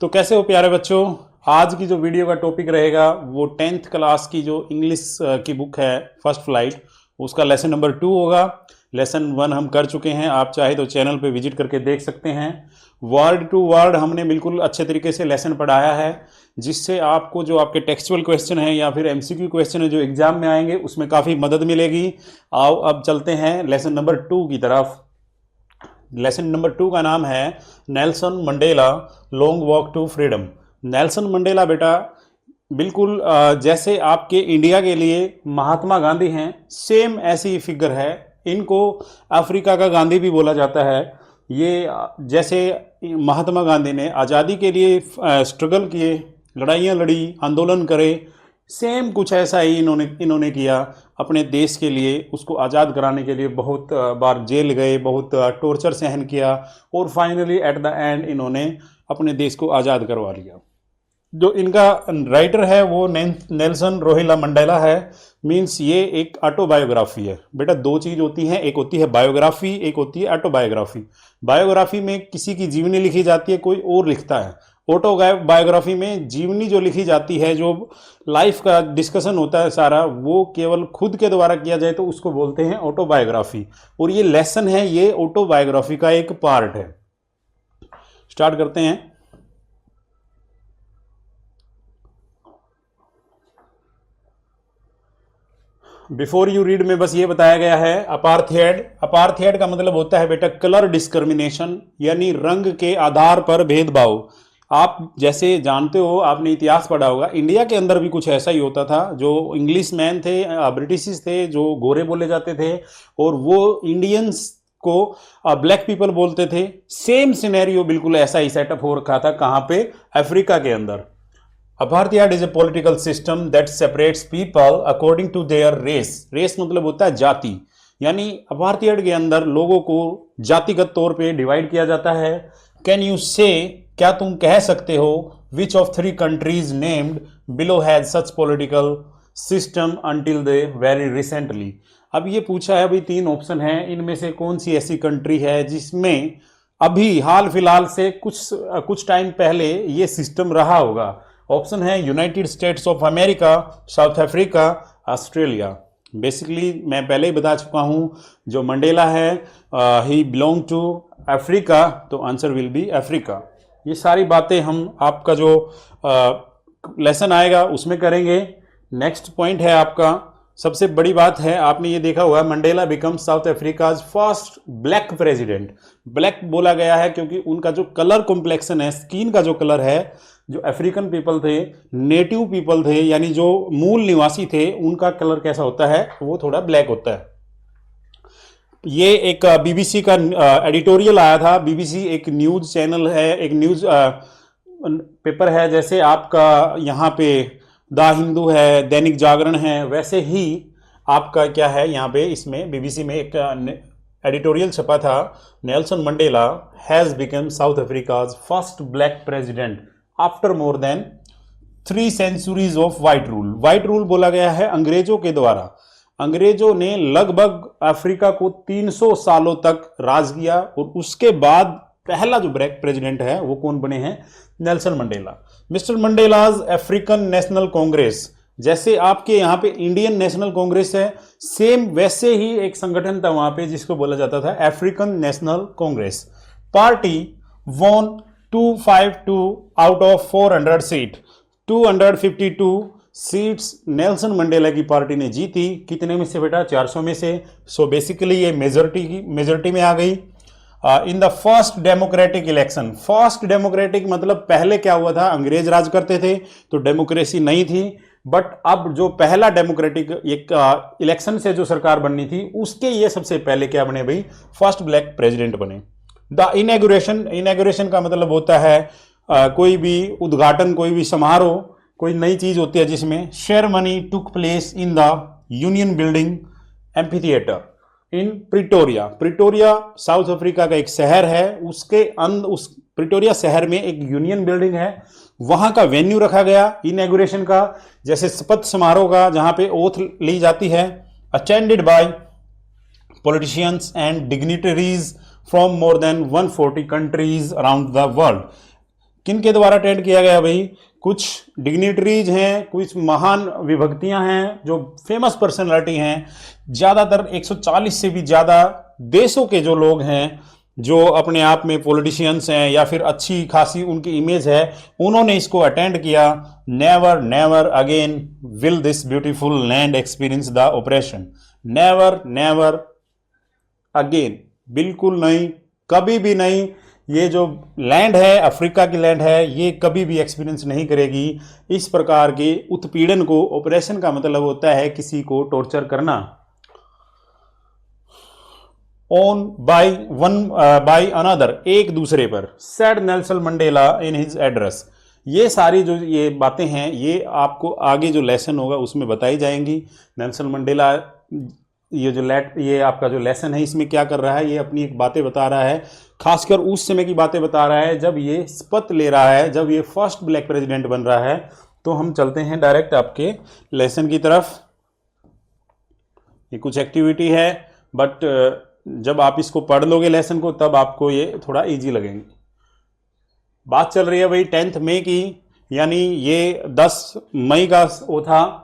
तो कैसे हो प्यारे बच्चों। आज की जो वीडियो का टॉपिक रहेगा वो 10th क्लास की जो इंग्लिश की बुक है फर्स्ट फ्लाइट, उसका लेसन नंबर 2 होगा। लेसन 1 हम कर चुके हैं, आप चाहे तो चैनल पे विजिट करके देख सकते हैं। वर्ड टू वर्ड हमने बिल्कुल अच्छे तरीके से लेसन पढ़ाया है, जिससे आपको जो आपके टेक्सचुअल क्वेश्चन है या फिर एमसीक्यू क्वेश्चन है जो एग्जाम में आएंगे उसमें काफ़ी मदद मिलेगी। आओ अब चलते हैं लेसन नंबर 2 की तरफ। लेसन नंबर 2 का नाम है Nelson Mandela long walk to freedom. Nelson Mandela बेटा बिल्कुल जैसे आपके इंडिया के लिए महात्मा गांधी हैं, सेम ऐसी फिगर है। इनको अफ्रीका का गांधी भी बोला जाता है। ये जैसे महात्मा गांधी ने आज़ादी के लिए स्ट्रगल किए, लड़ाइयाँ लड़ी, आंदोलन करे, सेम कुछ ऐसा ही इन्होंने किया अपने देश के लिए। उसको आज़ाद कराने के लिए बहुत बार जेल गए, बहुत टॉर्चर सहन किया और फाइनली एट द एंड इन्होंने अपने देश को आज़ाद करवा लिया। जो इनका राइटर है वो नेल्सन रोहिला मंडेला है। मीन्स ये एक ऑटोबायोग्राफी है। बेटा दो चीज़ होती हैं, एक होती है बायोग्राफी, एक होती है ऑटोबायोग्राफी। बायोग्राफी में किसी की जीवनी लिखी जाती है, कोई और लिखता है। ऑटोबायोग्राफी में जीवनी जो लिखी जाती है, जो लाइफ का डिस्कशन होता है सारा, वो केवल खुद के द्वारा किया जाए तो उसको बोलते हैं ऑटोबायोग्राफी। और ये लेसन है, ये ऑटोबायोग्राफी का एक पार्ट है। स्टार्ट करते हैं। बिफोर यू रीड में बस ये बताया गया है अपार्थेड। अपार्थेड का मतलब होता है बेटा कलर डिस्क्रिमिनेशन, यानी रंग के आधार पर भेदभाव। आप जैसे जानते हो, आपने इतिहास पढ़ा होगा, इंडिया के अंदर भी कुछ ऐसा ही होता था। जो इंग्लिश मैन थे, ब्रिटिश थे, जो गोरे बोले जाते थे, और वो इंडियंस को ब्लैक पीपल बोलते थे। सेम सिनेरियो बिल्कुल ऐसा ही सेटअप हो रखा था। कहाँ पे? अफ्रीका के अंदर। Apartheid is a political system that separates people according to their race. Race मतलब होता है जाति, यानी अपार्थाइड के अंदर लोगों को जातिगत तौर पे डिवाइड किया जाता है। कैन यू से, क्या तुम कह सकते हो, which of 3 countries named below has such political system until they very recently. अब ये पूछा है, अभी 3 ऑप्शन हैं, इनमें से कौन सी ऐसी कंट्री है जिसमें अभी हाल फिलहाल से कुछ टाइम पहले ये सिस्टम रहा होगा। ऑप्शन है United states of America, south Africa, Australia. Basically मैं पहले ही बता चुका हूँ, जो मंडेला है ही बिलोंग टू अफ्रीका, तो आंसर विल बी अफ्रीका। ये सारी बातें हम आपका जो लेसन आएगा उसमें करेंगे। नेक्स्ट पॉइंट है आपका, सबसे बड़ी बात है, आपने ये देखा हुआ, Mandela become South Africa's first black president. Black बोला गया है क्योंकि उनका जो कलर कॉम्प्लेक्शन है, स्किन का जो कलर है, जो अफ्रीकन पीपल थे, नेटिव पीपल थे, यानी जो मूल निवासी थे, उनका कलर कैसा होता है? वो थोड़ा ब्लैक होता है। ये एक बीबीसी का एडिटोरियल आया था। बीबीसी एक न्यूज चैनल है, एक न्यूज पेपर है। जैसे आपका यहाँ पे द हिंदू है, दैनिक जागरण है, वैसे ही आपका क्या है यहाँ पे, इसमें बीबीसी में एक एडिटोरियल छपा था, Nelson Mandela has become South Africa's first black president after more than 3 centuries of white rule. White rule बोला गया है अंग्रेजों के द्वारा। अंग्रेजों ने लगभग अफ्रीका को 300 सालों तक राज किया, और उसके बाद पहला जो ब्लैक प्रेसिडेंट है वो कौन बने हैं? Nelson Mandela. Mister Mandela's African National Congress, जैसे आपके यहाँ पे इंडियन नेशनल कांग्रेस है, सेम वैसे ही एक संगठन था वहां पे जिसको बोला जाता था African National Congress. Party won 252 out of 400 seat, 252 seats Nelson Mandela की पार्टी ने जीती। कितने में से बेटा? 400 में से। सो बेसिकली ये मेजोरिटी में आ गई। इन the first democratic election. First democratic मतलब पहले क्या हुआ था, अंग्रेज राज करते थे तो डेमोक्रेसी नहीं थी, बट अब जो पहला डेमोक्रेटिक एक इलेक्शन से जो सरकार बननी थी, उसके ये सबसे पहले क्या बने भाई? फर्स्ट ब्लैक प्रेसिडेंट बने। द इनॉग्रेशन का मतलब होता है कोई भी उद्घाटन, कोई भी समारोह, कोई नई चीज होती है जिसमें। Ceremony took place in the union building amphitheatre in Pretoria. Pretoria south Africa का एक शहर है, उस प्रिटोरिया शहर में एक यूनियन बिल्डिंग है, वहां का वेन्यू रखा गया इनॉग्रेशन का, जैसे शपथ समारोह का, जहां पे ओथ ली जाती है। Attended by politicians and dignitaries from more than 140 countries around the world. किन के द्वारा अटेंड किया गया भाई? कुछ डिग्निटरीज हैं, कुछ महान विभक्तियां हैं, जो फेमस पर्सनालिटी हैं, ज्यादातर 140 से भी ज्यादा देशों के जो लोग हैं, जो अपने आप में पॉलिटिशियंस हैं या फिर अच्छी खासी उनकी इमेज है, उन्होंने इसको अटेंड किया। Never never again will this beautiful land experience the operation. Never never again, बिल्कुल नहीं, कभी भी नहीं, ये जो लैंड है, अफ्रीका की लैंड है, ये कभी भी एक्सपीरियंस नहीं करेगी इस प्रकार के उत्पीड़न को। ऑपरेशन का मतलब होता है किसी को टॉर्चर करना। On by one by another, एक दूसरे पर, said Nelson Mandela in his address. ये सारी जो ये बातें हैं, ये आपको आगे जो लेसन होगा उसमें बताई जाएंगी। नेल्सन मंडेला ये आपका जो लेसन है इसमें क्या कर रहा है, ये अपनी एक बातें बता रहा है, खासकर उस समय की बातें बता रहा है जब ये शपथ ले रहा है, जब ये फर्स्ट ब्लैक प्रेसिडेंट बन रहा है। तो हम चलते हैं डायरेक्ट आपके लेसन की तरफ। ये कुछ एक्टिविटी है, बट जब आप इसको पढ़ लोगे लेसन को, तब आपको ये थोड़ा इजी लगेंगे। बात चल रही है भाई 10 मई की, यानी ये 10 मई का वो था।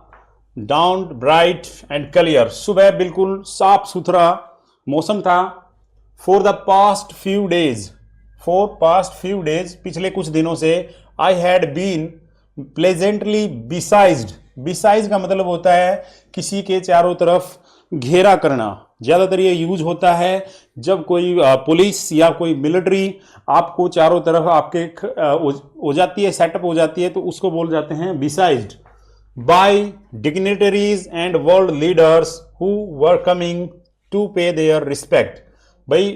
डाउन ब्राइट एंड क्लियर, सुबह बिल्कुल साफ सुथरा मौसम था। फॉर पास्ट फ्यू डेज, पिछले कुछ दिनों से, I had been pleasantly besieged. Besiege का मतलब होता है किसी के चारों तरफ घेरा करना। ज्यादातर ये यूज होता है जब कोई पुलिस या कोई मिलिट्री आपको चारों तरफ आपके हो जाती है, सेटअप हो जाती है, तो उसको बोल जाते हैं besieged by dignitaries and world leaders who were coming to pay their respect. भाई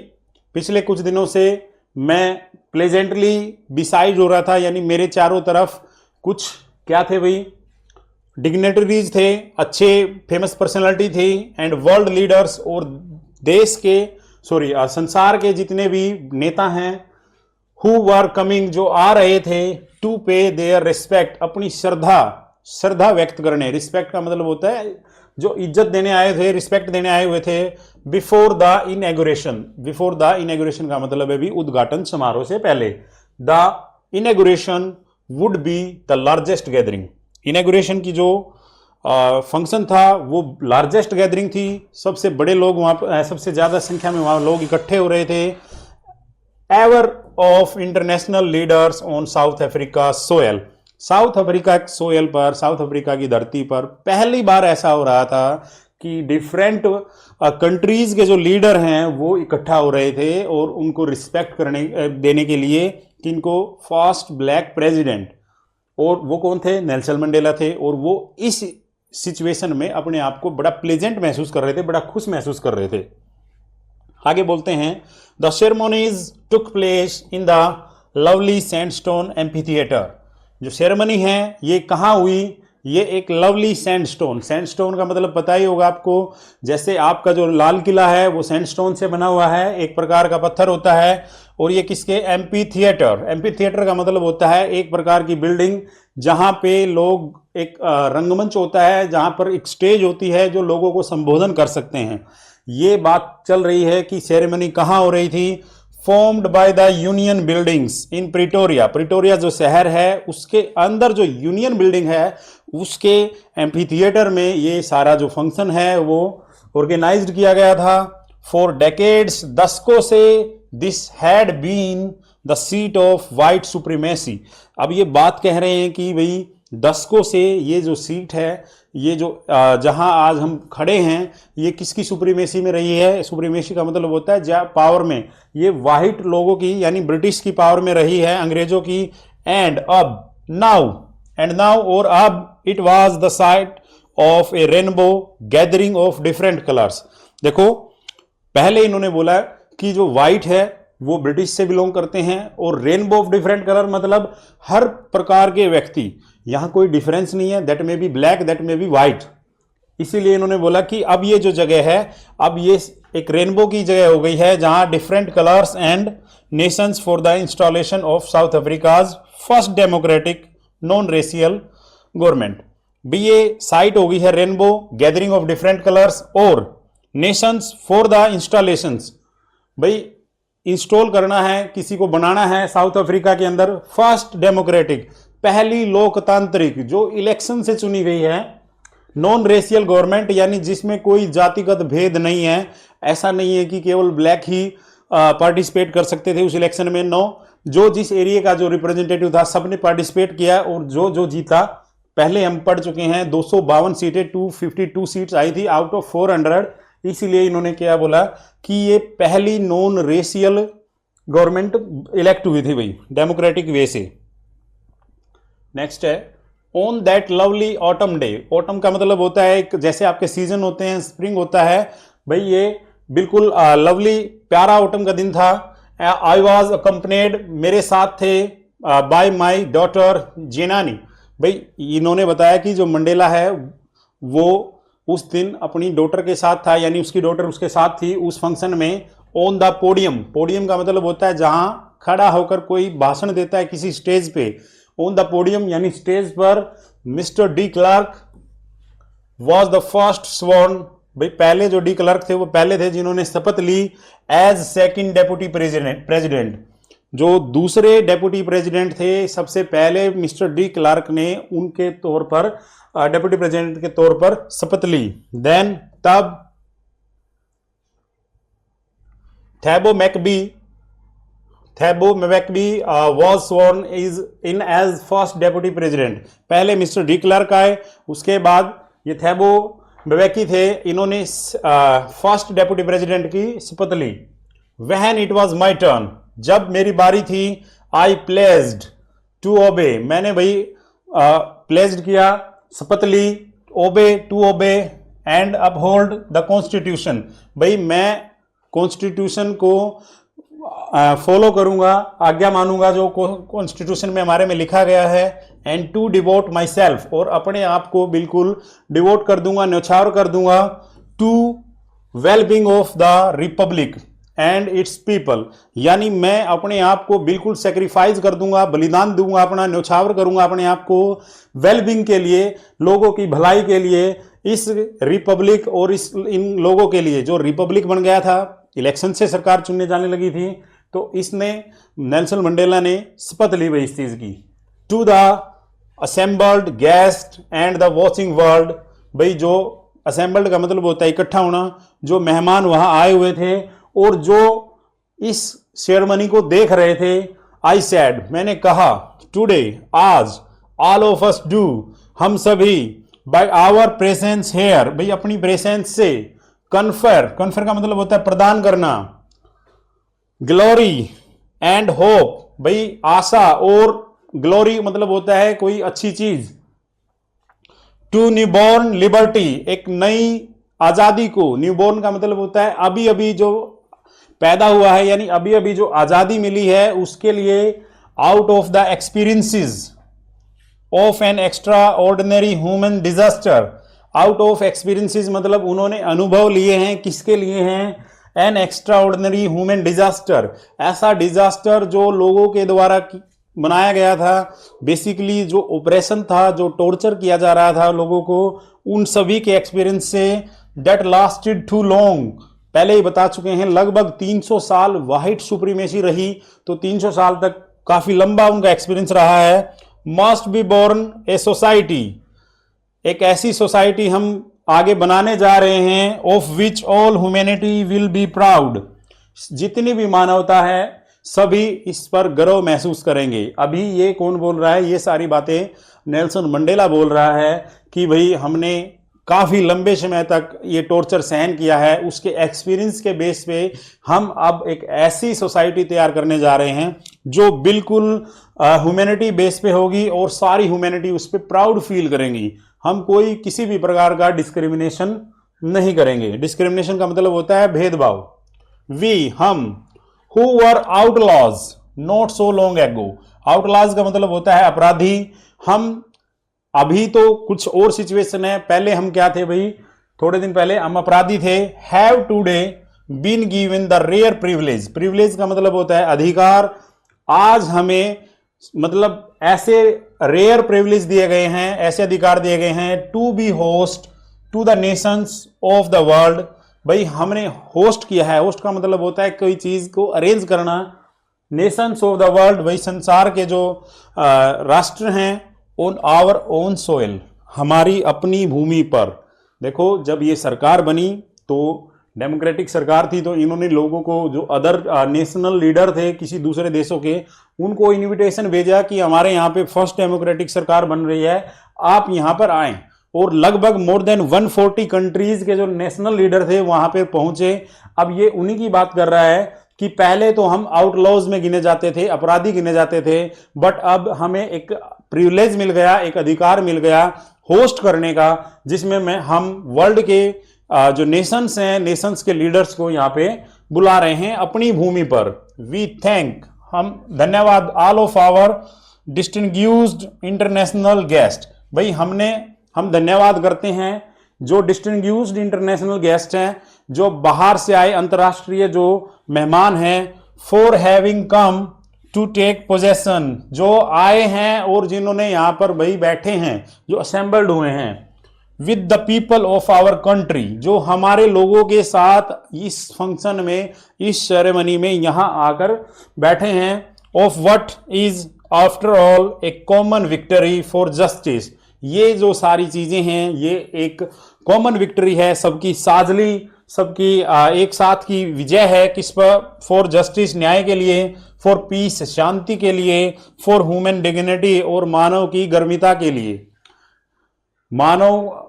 पिछले कुछ दिनों से मैं प्लेजेंटली बिसाइड हो रहा था, यानी मेरे चारों तरफ कुछ क्या थे भाई, डिग्नेटरीज थे, अच्छे फेमस पर्सनालिटी थी, एंड वर्ल्ड लीडर्स, और देश के संसार के जितने भी नेता हैं, हु वर कमिंग, जो आ रहे थे, टू पे देयर रिस्पेक्ट, अपनी श्रद्धा व्यक्त करने। रिस्पेक्ट का मतलब होता है जो इज्जत देने आए थे, रिस्पेक्ट देने आए हुए थे, before the inauguration. Before the inauguration का मतलब है भी उद्घाटन समारोह से पहले। The inauguration would be the largest gathering. Inauguration की जो फंक्शन था वो लार्जेस्ट गैदरिंग थी, सबसे बड़े लोग वहां पर, सबसे ज्यादा संख्या में वहां लोग इकट्ठे हो रहे थे, ever of international leaders on south Africa soil. South Africa soil पर, साउथ अफ्रीका की धरती पर पहली बार ऐसा हो रहा था कि डिफरेंट कंट्रीज के जो लीडर हैं वो इकट्ठा हो रहे थे और उनको रिस्पेक्ट देने के लिए, किनको, फर्स्ट ब्लैक प्रेसिडेंट। और वो कौन थे? नेल्सन मंडेला थे। और वो इस सिचुएशन में अपने आप को बड़ा प्लेजेंट महसूस कर रहे थे, बड़ा खुश महसूस कर रहे थे। आगे बोलते हैं, the ceremonies took place in the lovely sandstone amphitheatre. जो सेरेमनी है ये कहाँ हुई? ये एक लवली सैंडस्टोन। सैंडस्टोन का मतलब पता ही होगा आपको, जैसे आपका जो लाल किला है वो सैंडस्टोन से बना हुआ है, एक प्रकार का पत्थर होता है। और ये किसके? एम्फीथिएटर। एम्फीथिएटर का मतलब होता है एक प्रकार की बिल्डिंग जहां पे लोग, एक रंगमंच होता है जहां पर एक स्टेज होती है जो लोगों को संबोधन कर सकते हैं। ये बात चल रही है कि सेरेमनी कहाँ हो रही थी? Formed by the union buildings in Pretoria. Pretoria जो शहर है उसके अंदर जो यूनियन बिल्डिंग है उसके एम्फीथिएटर में ये सारा जो फंक्शन है वो ऑर्गेनाइज्ड किया गया था। फॉर डेकेड्स, दशकों से, this had been the seat of white supremacy. अब ये बात कह रहे हैं कि भाई दशकों से ये जो सीट है, ये जो जहां आज हम खड़े हैं, ये किसकी सुप्रीमेसी में रही है? सुप्रीमेसी का मतलब होता है जहां पावर में ये वाइट लोगों की, यानी ब्रिटिश की पावर में रही है, अंग्रेजों की। एंड नाउ और अब it was the site of A rainbow gathering of different colours. देखो, पहले इन्होंने बोला कि जो व्हाइट है वो ब्रिटिश से बिलोंग करते हैं, और रेनबो ऑफ डिफरेंट कलर मतलब हर प्रकार के व्यक्ति, यहां कोई डिफरेंस नहीं है, दैट में बी ब्लैक, दैट में बी व्हाइट। इसीलिए इन्होंने बोला कि अब ये जो जगह है, अब ये एक रेनबो की जगह हो गई है जहां different colours and Nations for the installation of south Africa's first democratic non racial government. भी ये साइट हो गई है rainbow gathering of different colours और नेशंस फॉर द इंस्टॉलेशंस। भाई इंस्टॉल करना है, किसी को बनाना है साउथ अफ्रीका के अंदर फर्स्ट डेमोक्रेटिक, पहली लोकतांत्रिक जो इलेक्शन से चुनी गई है, नॉन रेशियल गवर्नमेंट, यानी जिसमें कोई जातिगत भेद नहीं है। ऐसा नहीं है कि केवल ब्लैक ही पार्टिसिपेट कर सकते थे उस इलेक्शन में। नो, जो जिस एरिया का जो रिप्रेजेंटेटिव था सबने पार्टिसिपेट किया और जो जो जीता, पहले हम पढ़ चुके हैं 252 सीटें, 252 सीट्स आई थी आउट ऑफ 400। इसीलिए इन्होंने क्या बोला कि ये पहली नॉन रेशियल गवर्नमेंट इलेक्ट हुई थी भाई, डेमोक्रेटिक वे से। नेक्स्ट है on that lovely autumn day. Autumn का मतलब होता है जैसे आपके सीजन होते हैं, स्प्रिंग होता है भाई, ये बिल्कुल लवली प्यारा ऑटम का दिन था। आई वॉज अकम्पनेड, मेरे साथ थे, बाय माई डॉटर जेनानी। भाई इन्होंने बताया कि जो मंडेला है वो उस दिन अपनी डॉटर के साथ था, यानी उसकी डॉटर उसके साथ थी उस फंक्शन में। ऑन द पोडियम, पोडियम का मतलब होता है जहां खड़ा होकर कोई भाषण देता है किसी स्टेज पे। ऑन द पोडियम यानी स्टेज पर mister de Clark was the first sworn. भाई पहले जो डी क्लार्क थे वो पहले थे जिन्होंने शपथ ली एज सेकंड डेप्यूटी प्रेसिडेंट। जो दूसरे डेप्यूटी प्रेसिडेंट थे सबसे पहले मिस्टर डी क्लार्क ने उनके तौर पर डेप्यूटी प्रेसिडेंट के तौर पर शपथ ली। देन तब थैबो मैकबी was sworn is in as first deputy president. पहले मिस्टर डी क्लार्क आए, उसके बाद ये थैबो मैकबी थे, इन्होंने फर्स्ट डेप्यूटी प्रेसिडेंट की शपथ ली। When it was my turn, जब मेरी बारी थी, आई प्लेज्ड टू ओबे, मैंने भाई प्लेज्ड किया, शपथ ली, ओबे to obey and uphold the constitution. भाई मैं कॉन्स्टिट्यूशन को फॉलो करूंगा, आज्ञा मानूंगा जो कॉन्स्टिट्यूशन में हमारे में लिखा गया है। And to devote myself, और अपने आप को बिल्कुल डिवोट कर दूंगा, न्यौछावर कर दूंगा, to wellbeing of the republic and its people, यानी मैं अपने आप को बिल्कुल सेक्रीफाइस कर दूंगा, बलिदान दूंगा, अपना न्यौछावर करूंगा अपने आप को वेलबींग के लिए, लोगों की भलाई के लिए, इस रिपब्लिक और इन लोगों के लिए। जो रिपब्लिक बन गया था, इलेक्शन से सरकार चुनने जाने लगी थी, तो इसने नेल्सन मंडेला ने शपथ ली भाई इस चीज की। To the assembled guest and the watching world, भाई जो असेंबल्ड का मतलब होता है इकट्ठा होना, जो मेहमान वहां आए हुए थे और जो इस सेरेमनी को देख रहे थे, आई सेड, मैंने कहा, टुडे, आज, ऑल ऑफ अस डू, हम सभी, बाय आवर प्रेजेंस हेयर, भाई अपनी प्रेजेंस से, कन्फर का मतलब होता है प्रदान करना, ग्लोरी एंड होप, भाई आशा, और ग्लोरी मतलब होता है कोई अच्छी चीज, टू न्यूबॉर्न लिबर्टी, एक नई आजादी को, न्यूबॉर्न का मतलब होता है अभी अभी जो पैदा हुआ है, यानी अभी अभी जो आजादी मिली है उसके लिए, out of the experiences of an extra ordinary human disaster, out of experiences मतलब उन्होंने अनुभव लिए हैं, किसके लिए हैं, an extra ordinary human disaster, ऐसा डिजास्टर जो लोगों के द्वारा बनाया गया था, बेसिकली जो ऑपरेशन था, जो टॉर्चर किया जा रहा था लोगों को, उन सभी के एक्सपीरियंस से, डेट लास्टेड टू लॉन्ग, पहले ही बता चुके हैं लगभग 300 साल व्हाइट सुप्रीमेसी रही, तो 300 साल तक काफी लंबा उनका एक्सपीरियंस रहा है। Must be born a society, एक ऐसी सोसाइटी हम आगे बनाने जा रहे हैं, of which all humanity will be proud, जितनी भी मानवता है सभी इस पर गर्व महसूस करेंगे। अभी ये कौन बोल रहा है, ये सारी बातें नेल्सन मंडेला बोल रहा है कि भाई हमने काफ़ी लंबे समय तक ये टॉर्चर सहन किया है, उसके एक्सपीरियंस के बेस पे हम अब एक ऐसी सोसाइटी तैयार करने जा रहे हैं जो बिल्कुल ह्यूमैनिटी बेस पे होगी और सारी ह्यूमैनिटी उस पर प्राउड फील करेंगी। हम कोई किसी भी प्रकार का डिस्क्रिमिनेशन नहीं करेंगे। डिस्क्रिमिनेशन का मतलब होता है भेदभाव। वी, हम, who were outlaws not so long ago, outlaws का मतलब होता है अपराधी। हम अभी तो कुछ और सिचुएशन है, पहले हम क्या थे भाई, थोड़े दिन पहले हम अपराधी थे। Have today been given the rare privilege, privilege का मतलब होता है अधिकार। आज हमें मतलब ऐसे रेयर प्रिविलेज दिए गए हैं, ऐसे अधिकार दिए गए हैं, to be host to the nations of the world, भाई हमने होस्ट किया है। होस्ट का मतलब होता है कोई चीज को अरेंज करना। नेशंस ऑफ द वर्ल्ड, भाई संसार के जो राष्ट्र हैं, ऑन आवर ओन सोइल, हमारी अपनी भूमि पर। देखो जब ये सरकार बनी तो डेमोक्रेटिक सरकार थी, तो इन्होंने लोगों को, जो अदर नेशनल लीडर थे किसी दूसरे देशों के, उनको इनविटेशन भेजा कि हमारे यहाँ पे फर्स्ट डेमोक्रेटिक सरकार बन रही है, आप यहाँ पर आए। और लगभग मोर देन 140 कंट्रीज के जो नेशनल लीडर थे वहां पे पहुंचे। अब ये उन्हीं की बात कर रहा है कि पहले तो हम आउटलॉज में गिने जाते थे, अपराधी गिने जाते थे, बट अब हमें एक प्रिविलेज मिल गया, एक अधिकार मिल गया होस्ट करने का, जिसमें हम वर्ल्ड के जो नेशंस हैं, नेशंस के लीडर्स को यहाँ पे बुला रहे हैं अपनी भूमि पर। वी थैंक, हम धन्यवाद, all of our distinguished international guest. भाई हम धन्यवाद करते हैं जो डिस्टिंग्यूज्ड इंटरनेशनल गेस्ट हैं, जो बाहर से आए अंतर्राष्ट्रीय जो मेहमान हैं, for having come to take possession, जो आए हैं और जिन्होंने यहां पर भाई बैठे हैं, जो असेंबल्ड हुए हैं, with the people of our country, जो हमारे लोगों के साथ इस फंक्शन में, इस सेरेमनी में यहां आकर बैठे हैं। Of what is after all A common victory for justice, ये जो सारी चीजें हैं ये एक कॉमन विक्ट्री है, सबकी साझली, सबकी एक साथ की विजय है। किस पर? फॉर जस्टिस, न्याय के लिए, फॉर पीस, शांति के लिए, फॉर ह्यूमन डिग्निटी, और मानव की गर्मिता के लिए। मानव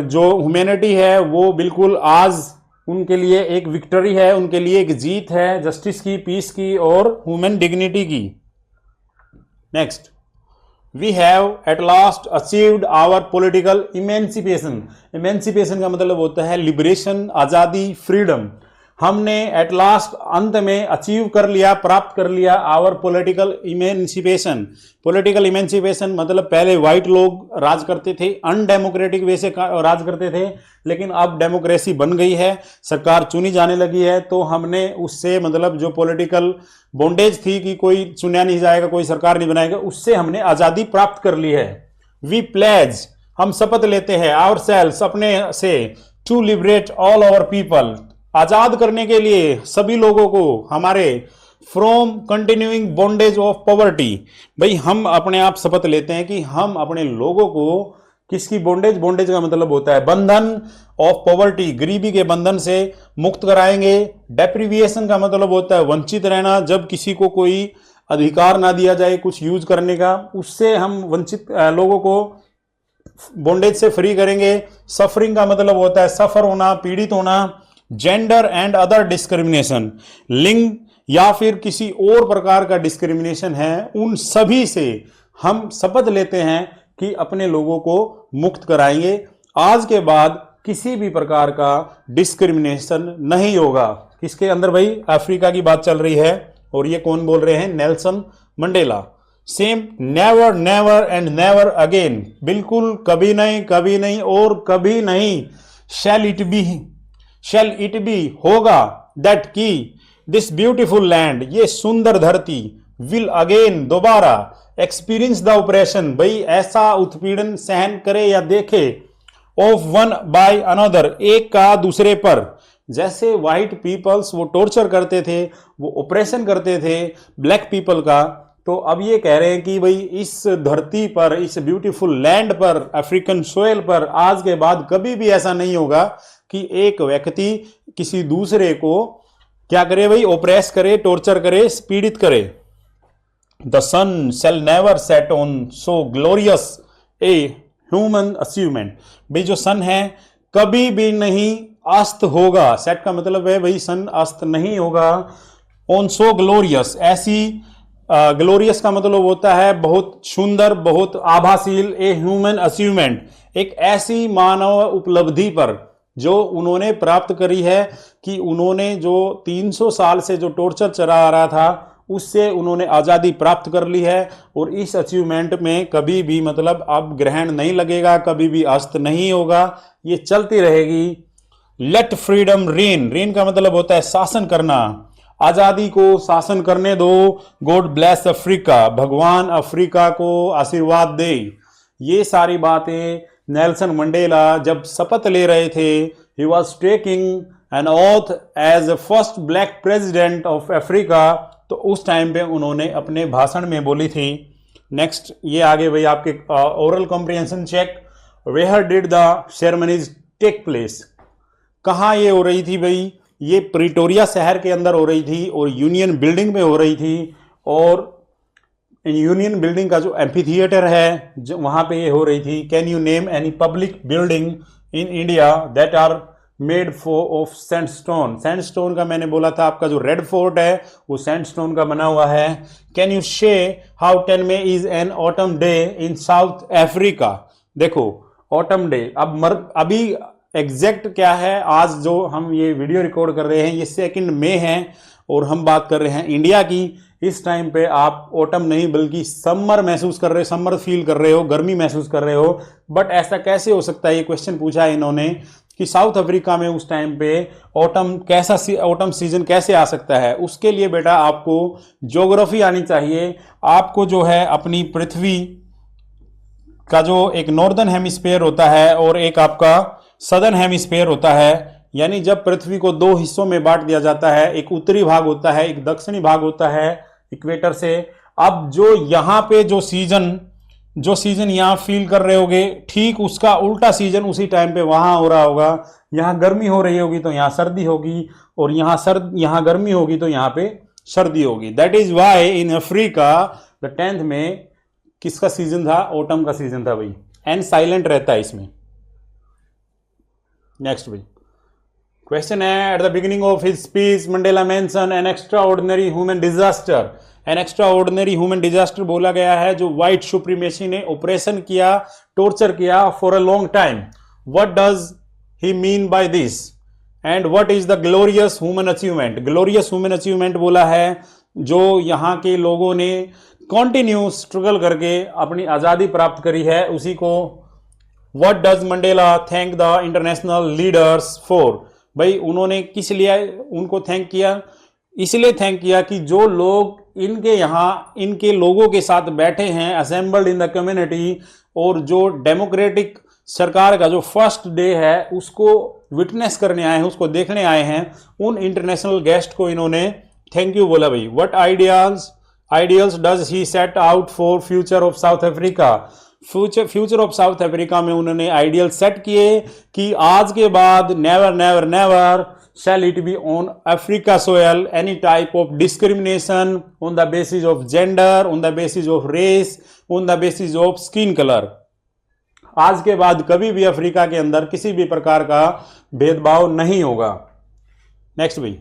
जो ह्यूमैनिटी है वो बिल्कुल आज उनके लिए एक विक्ट्री है, उनके लिए एक जीत है, जस्टिस की, पीस की और ह्यूमन डिग्निटी की। Next, we have at last achieved our political emancipation. Emancipation का मतलब होता है लिबरेशन, आजादी, फ्रीडम। हमने एट लास्ट, अंत में, अचीव कर लिया, प्राप्त कर लिया our political emancipation. Political emancipation मतलब पहले व्हाइट लोग राज करते थे, अनडेमोक्रेटिक वे से राज करते थे, लेकिन अब डेमोक्रेसी बन गई है, सरकार चुनी जाने लगी है, तो हमने उससे मतलब जो पॉलिटिकल बॉन्डेज थी कि कोई चुना नहीं जाएगा, कोई सरकार नहीं बनाएगा, उससे हमने आजादी प्राप्त कर ली है। वी प्लेज, हम शपथ लेते हैं, आवर सेल्स, अपने से, to liberate all our people, आजाद करने के लिए सभी लोगों को हमारे, from continuing bondage of poverty. भाई हम अपने आप शपथ लेते हैं कि हम अपने लोगों को किसकी बॉन्डेज? बॉन्डेज का मतलब होता है बंधन, ऑफ पॉवर्टी, गरीबी के बंधन से मुक्त कराएंगे। डेप्रिविएशन का मतलब होता है वंचित रहना, जब किसी को कोई अधिकार ना दिया जाए कुछ यूज करने का, उससे हम वंचित लोगों को बॉन्डेज से फ्री करेंगे। सफरिंग का मतलब होता है सफर होना, पीड़ित होना। जेंडर एंड अदर डिस्क्रिमिनेशन, लिंग या फिर किसी और प्रकार का डिस्क्रिमिनेशन है, उन सभी से हम शपथ लेते हैं कि अपने लोगों को मुक्त कराएंगे। आज के बाद किसी भी प्रकार का डिस्क्रिमिनेशन नहीं होगा। किसके अंदर भाई? अफ्रीका की बात चल रही है, और ये कौन बोल रहे हैं? Nelson Mandela. Same, never, never and never again, बिल्कुल कभी नहीं, कभी नहीं और कभी नहीं। शैल इट बी, होगा, दैट की, दिस ब्यूटीफुल लैंड, ये सुंदर धरती, विल अगेन, दोबारा, एक्सपीरियंस द ऑपरेशन, भाई ऐसा उत्पीड़न सहन करे या देखे, ऑफ वन बाय अनदर, एक का दूसरे पर। जैसे व्हाइट पीपल्स वो टॉर्चर करते थे, वो ऑपरेशन करते थे ब्लैक पीपल का, तो अब ये कह रहे हैं कि भाई इस धरती पर, इस ब्यूटीफुल लैंड पर, अफ्रीकन सोयल पर आज के बाद कभी भी ऐसा नहीं होगा कि एक व्यक्ति किसी दूसरे को क्या करे भाई? ऑपरेस करे, टॉर्चर करे, पीड़ित करे। The sun shall never set on so glorious a human achievement, भाई जो सन है कभी भी नहीं अस्त होगा। सेट का मतलब है भाई सन अस्त नहीं होगा। ऑन सो ग्लोरियस, ऐसी, ग्लोरियस का मतलब होता है बहुत सुंदर, बहुत आभासील। ए ह्यूमन अचीवमेंट, एक ऐसी मानव उपलब्धि पर जो उन्होंने प्राप्त करी है, कि उन्होंने जो 300 साल से जो टॉर्चर चला आ रहा था उससे उन्होंने आज़ादी प्राप्त कर ली है। और इस अचीवमेंट में कभी भी मतलब अब ग्रहण नहीं लगेगा, कभी भी अस्त नहीं होगा, ये चलती रहेगी। लेट फ्रीडम रेन, रेन का मतलब होता है शासन करना, आज़ादी को शासन करने दो। गॉड ब्लेस अफ्रीका, भगवान अफ्रीका को आशीर्वाद दे। ये सारी बातें नेल्सन मंडेला जब शपथ ले रहे थे, he was taking an oath as first black president of Africa, तो उस टाइम पे उन्होंने अपने भाषण में बोली थी। नेक्स्ट ये आगे भाई आपके oral comprehension check, where did the ceremonies take place, कहाँ ये हो रही थी भाई, ये प्रिटोरिया शहर के अंदर हो रही थी और यूनियन बिल्डिंग में हो रही थी। और यूनियन बिल्डिंग का जो एम्फी थिएटर है जो वहाँ पे ये हो रही थी। Can you name any public building in India that are made of sandstone, sandstone का मैंने बोला था आपका जो रेड फोर्ट है वो सैंडस्टोन का बना हुआ है। कैन यू शे how 10 May is an autumn day in South Africa, देखो ऑटम डे अभी एग्जैक्ट क्या है, आज जो हम ये वीडियो रिकॉर्ड कर रहे हैं ये 2 मई है और हम बात कर रहे हैं इंडिया की। इस टाइम पे आप ऑटम नहीं बल्कि समर महसूस कर रहे हो, समर फील कर रहे हो, गर्मी महसूस कर रहे हो। बट ऐसा कैसे हो सकता है, ये क्वेश्चन पूछा है इन्होंने कि साउथ अफ्रीका में उस टाइम पे ऑटम सीजन कैसे आ सकता है। उसके लिए बेटा आपको ज्योग्राफी आनी चाहिए, आपको जो है अपनी पृथ्वी का जो एक नॉर्दर्न हेमिस्फीयर होता है और एक आपका सदर्न हेमिस्फीयर होता है, यानी जब पृथ्वी को 2 हिस्सों में बांट दिया जाता है, एक उत्तरी भाग होता है, एक दक्षिणी भाग होता है इक्वेटर से। अब जो यहाँ पे जो सीजन यहाँ फील कर रहे होगे, ठीक उसका उल्टा सीजन उसी टाइम पे वहां हो रहा होगा। यहाँ गर्मी हो रही होगी तो यहाँ सर्दी होगी, और यहाँ गर्मी होगी तो यहाँ पे सर्दी होगी। That is why in Africa the 10th में किसका सीजन था, ऑटम का सीजन था भाई। एन साइलेंट रहता है इसमें। नेक्स्ट भाई क्वेश्चन है, at the beginning of his speech Mandela mention an extra ordinary human disaster. An extra ordinary human disaster बोला गया है जो व्हाइट सुप्रीमेसी ने ऑपरेशन किया, टॉर्चर किया for a long time. What does he mean by this and what is the glorious human achievement. Glorious human achievement बोला है जो यहाँ के लोगों ने कंटिन्यू स्ट्रगल करके अपनी आज़ादी प्राप्त करी है, उसी को what does Mandela thank the international leaders for. भाई उन्होंने किस लिए उनको थैंक किया, इसलिए थैंक किया कि जो लोग इनके यहाँ इनके लोगों के साथ बैठे हैं असेंबल्ड इन द कम्युनिटी, और जो डेमोक्रेटिक सरकार का जो फर्स्ट डे है उसको विटनेस करने आए हैं, उसको देखने आए हैं, उन इंटरनेशनल गेस्ट को इन्होंने थैंक यू बोला भाई। What ideals does he set out for future of South Africa. Future of South Africa में उन्होंने आइडियल सेट किए कि आज के बाद never never never shall it be on Africa soil any type of discrimination on the basis of gender, on the basis of race, on the basis of skin color। आज के बाद कभी भी अफ्रीका के अंदर किसी भी प्रकार का भेदभाव नहीं होगा। नेक्स्ट भाई,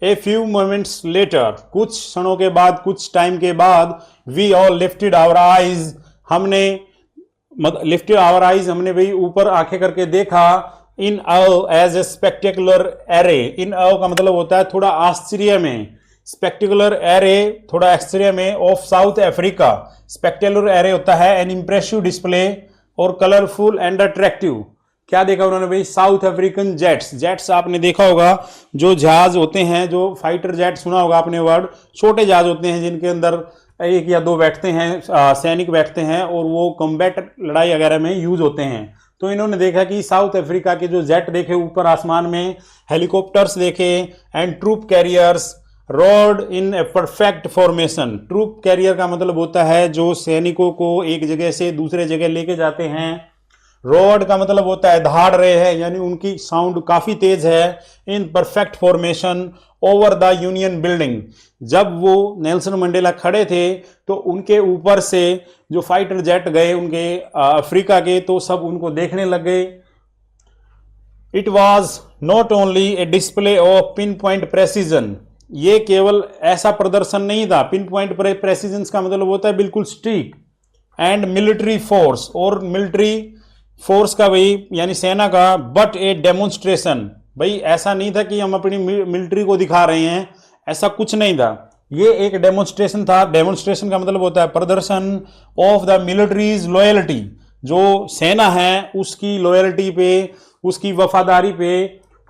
ए फ्यू मोमेंट्स लेटर, कुछ क्षणों के बाद, कुछ टाइम के बाद, we all lifted our eyes, हमने लिफ्टेड आवर आईज, हमने भाई ऊपर आंखें करके देखा। In awe as a spectacular array, in awe का मतलब होता है थोड़ा आश्चर्य में, स्पेक्टेकुलर एरे थोड़ा आश्चर्य में, of South Africa. Spectacular array होता है एन इंप्रेसिव डिस्प्ले और कलरफुल एंड अट्रैक्टिव। क्या देखा उन्होंने भाई, साउथ अफ्रीकन जेट्स। जेट्स आपने देखा होगा जो जहाज होते हैं, जो फाइटर जेट सुना होगा आपने वर्ड, छोटे जहाज होते हैं जिनके अंदर 1 या 2 बैठते हैं, सैनिक बैठते हैं और वो कॉम्बैट लड़ाई वगैरह में यूज होते हैं। तो इन्होंने देखा कि साउथ अफ्रीका के जो जेट देखे ऊपर आसमान में, हेलीकॉप्टर्स देखे, and troop carriers rode in a perfect formation. Troop carrier का मतलब होता है जो सैनिकों को एक जगह से दूसरे जगह लेके जाते हैं। रोड का मतलब होता है दहाड़ रहे हैं, यानी उनकी साउंड काफी तेज है। In perfect formation over the union building, जब वो नेल्सन मंडेला खड़े थे तो उनके ऊपर से जो फाइटर जेट गए उनके अफ्रीका के, तो सब उनको देखने लग गए। It was not only A display of pin point precision, ये केवल ऐसा प्रदर्शन नहीं था। पिन पॉइंट प्रेसिजन का मतलब होता है बिल्कुल स्ट्रिक, एंड मिलिट्री फोर्स, और मिलिट्री फोर्स का भाई यानी सेना का, बट ए डेमोन्स्ट्रेशन, भाई ऐसा नहीं था कि हम अपनी मिलिट्री को दिखा रहे हैं, ऐसा कुछ नहीं था, ये एक डेमोन्स्ट्रेशन था। डेमोन्स्ट्रेशन का मतलब होता है प्रदर्शन ऑफ द मिलिट्रीज लॉयल्टी, जो सेना है उसकी लॉयल्टी पे, उसकी वफादारी पे,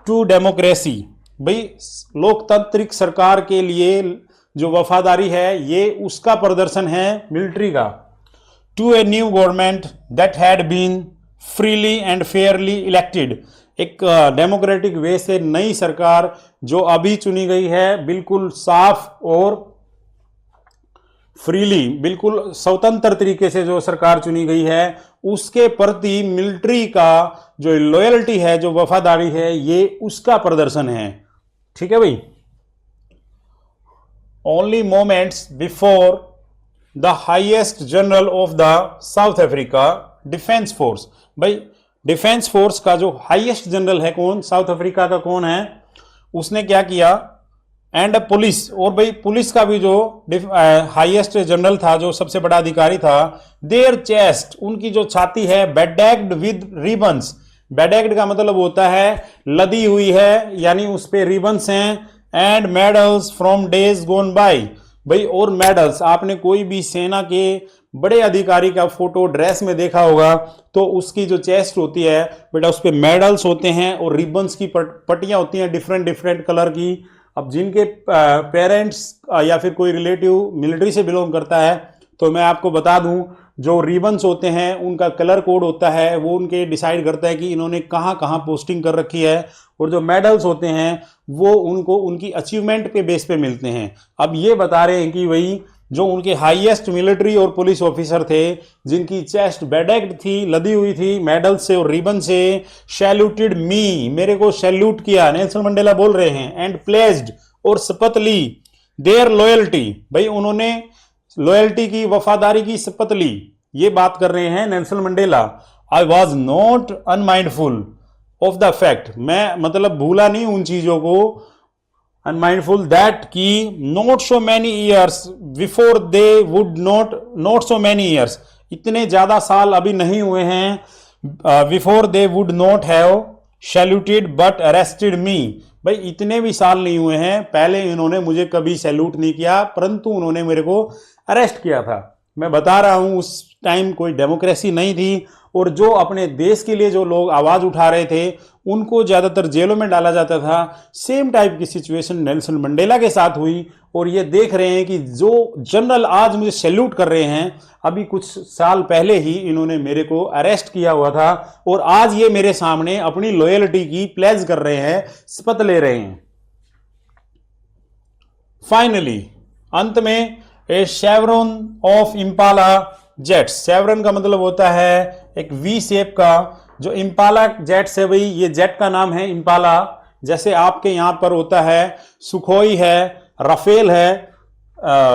टू डेमोक्रेसी, भाई लोकतांत्रिक सरकार के लिए जो वफादारी है ये उसका प्रदर्शन है मिलिट्री का। To a new government that had been freely and fairly elected, एक डेमोक्रेटिक वे से नई सरकार जो अभी चुनी गई है, बिल्कुल साफ और फ्रीली, बिल्कुल स्वतंत्र तरीके से जो सरकार चुनी गई है, उसके प्रति मिलिट्री का जो लॉयल्टी है, जो वफादारी है, ये उसका प्रदर्शन है। ठीक है भाई। Only moments before the highest general of the south Africa defence force. भाई डिफेंस फोर्स का जो हाईएस्ट जनरल है कौन, साउथ अफ्रीका का कौन है, उसने क्या किया, एंड पुलिस, और भाई पुलिस का भी जो हाईएस्ट जनरल था, जो सबसे बड़ा अधिकारी था, देयर चेस्ट, उनकी जो छाती है, बेडेक्ड विद रिबन्स। बेडेक्ड का मतलब होता है लदी हुई है, यानी उस पे रिबन्स हैं, and medals from days gone by. भाई और मेडल्स, आपने कोई भी सेना के बड़े अधिकारी का फोटो ड्रेस में देखा होगा तो उसकी जो चेस्ट होती है बेटा, उस पे मेडल्स होते हैं और रिबन्स की पट्टियां होती हैं डिफरेंट डिफरेंट कलर की। अब जिनके पेरेंट्स या फिर कोई रिलेटिव मिलिट्री से बिलोंग करता है तो मैं आपको बता दूं, जो रिबन्स होते हैं उनका कलर कोड होता है, वो उनके डिसाइड करता है कि इन्होंने कहाँ कहाँ पोस्टिंग कर रखी है, और जो मेडल्स होते हैं वो उनको उनकी अचीवमेंट के बेस पे मिलते हैं। अब ये बता रहे हैं कि वही जो उनके हाईएस्ट मिलिट्री और पुलिस ऑफिसर थे, जिनकी चेस्ट बेडेक्ड थी, लदी हुई थी मेडल से और रिबन से, सैल्यूटेड मी, मेरे को सैल्यूट किया, नेल्सन मंडेला बोल रहे हैं, एंड प्लेज्ड, और शपथ ली, देयर लॉयल्टी, भाई उन्होंने लॉयल्टी की, वफादारी की शपथ ली। ये बात कर रहे हैं Nelson Mandela. I was not unmindful of the fact, मैं मतलब भूला नहीं उन चीजों को, अनमाइंडफुल दैट की not so many years before they would not so many years, इतने ज्यादा साल अभी नहीं हुए हैं, before they would not have saluted but arrested me, भाई इतने भी साल नहीं हुए हैं पहले इन्होंने मुझे कभी सैल्यूट नहीं किया, परंतु उन्होंने मेरे को अरेस्ट किया था। मैं बता रहा हूं उस टाइम कोई डेमोक्रेसी नहीं थी, और जो अपने देश के लिए जो लोग आवाज उठा रहे थे उनको ज्यादातर जेलों में डाला जाता था। सेम टाइप की सिचुएशन नेल्सन मंडेला के साथ हुई, और ये देख रहे हैं कि जो जनरल आज मुझे सैल्यूट कर रहे हैं, अभी कुछ साल पहले ही इन्होंने मेरे को अरेस्ट किया हुआ था, और आज ये मेरे सामने अपनी लॉयल्टी की प्लेज कर रहे हैं, शपथ ले रहे हैं। फाइनली अंत में a chevron of Impala jets, chevron का मतलब होता है एक वी शेप का, जो इंपाला जेट्स है भाई, ये जेट का नाम है इंपाला। जैसे आपके यहां पर होता है सुखोई है, राफेल है,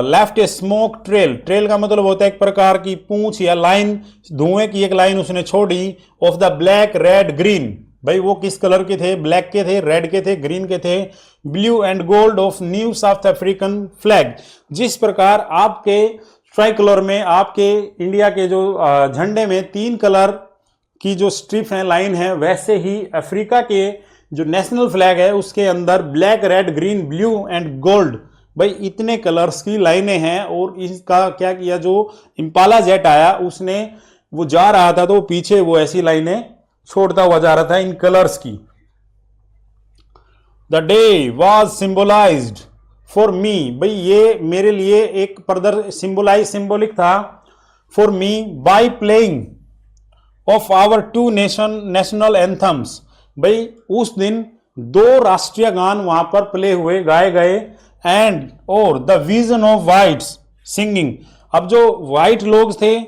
लेफ्ट ए स्मोक ट्रेल, ट्रेल का मतलब होता है एक प्रकार की पूंछ या लाइन, धुएं की एक लाइन उसने छोड़ी, of the black red green, भाई वो किस कलर के थे, ब्लैक के थे, रेड के थे, ग्रीन के थे, blue and gold of new south African flag. जिस प्रकार आपके ट्राई कलर में, आपके इंडिया के जो झंडे में 3 कलर की जो स्ट्रिप है, लाइन है, वैसे ही अफ्रीका के जो नेशनल फ्लैग है उसके अंदर black red green blue and gold, भाई इतने कलर्स की लाइनें हैं। और इसका क्या किया, जो इंपाला जेट आया उसने, वो जा रहा था तो पीछे वो ऐसी लाइनें छोड़ता हुआ जा रहा था इन कलर्स की। The day was symbolised for me, भाई ये मेरे लिए एक सिंबोलिक था, for me by playing of our 2 national anthems, भाई उस दिन 2 राष्ट्रीय गान वहां पर प्ले हुए, गाए गए, एंड और the vision of whites singing. अब जो व्हाइट लोग थे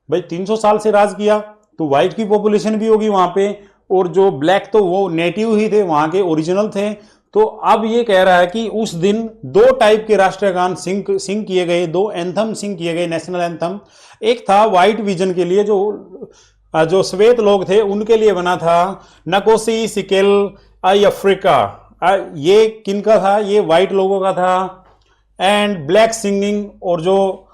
भाई 300 साल से राज किया, तो व्हाइट की पॉपुलेशन भी होगी वहां पे, और जो ब्लैक तो वो नेटिव ही थे, वहां के ओरिजिनल थे। तो अब ये कह रहा है कि उस दिन 2 टाइप के राष्ट्रीय गान सिंग किए गए, 2 एंथम सिंग किए गए, नेशनल एंथम। एक था व्हाइट विजन के लिए, जो श्वेत लोग थे उनके लिए बना था, नकोसी सिकेल आई अफ्रीका, ये किनका था, ये व्हाइट लोगों का था, एंड ब्लैक सिंगिंग, और जो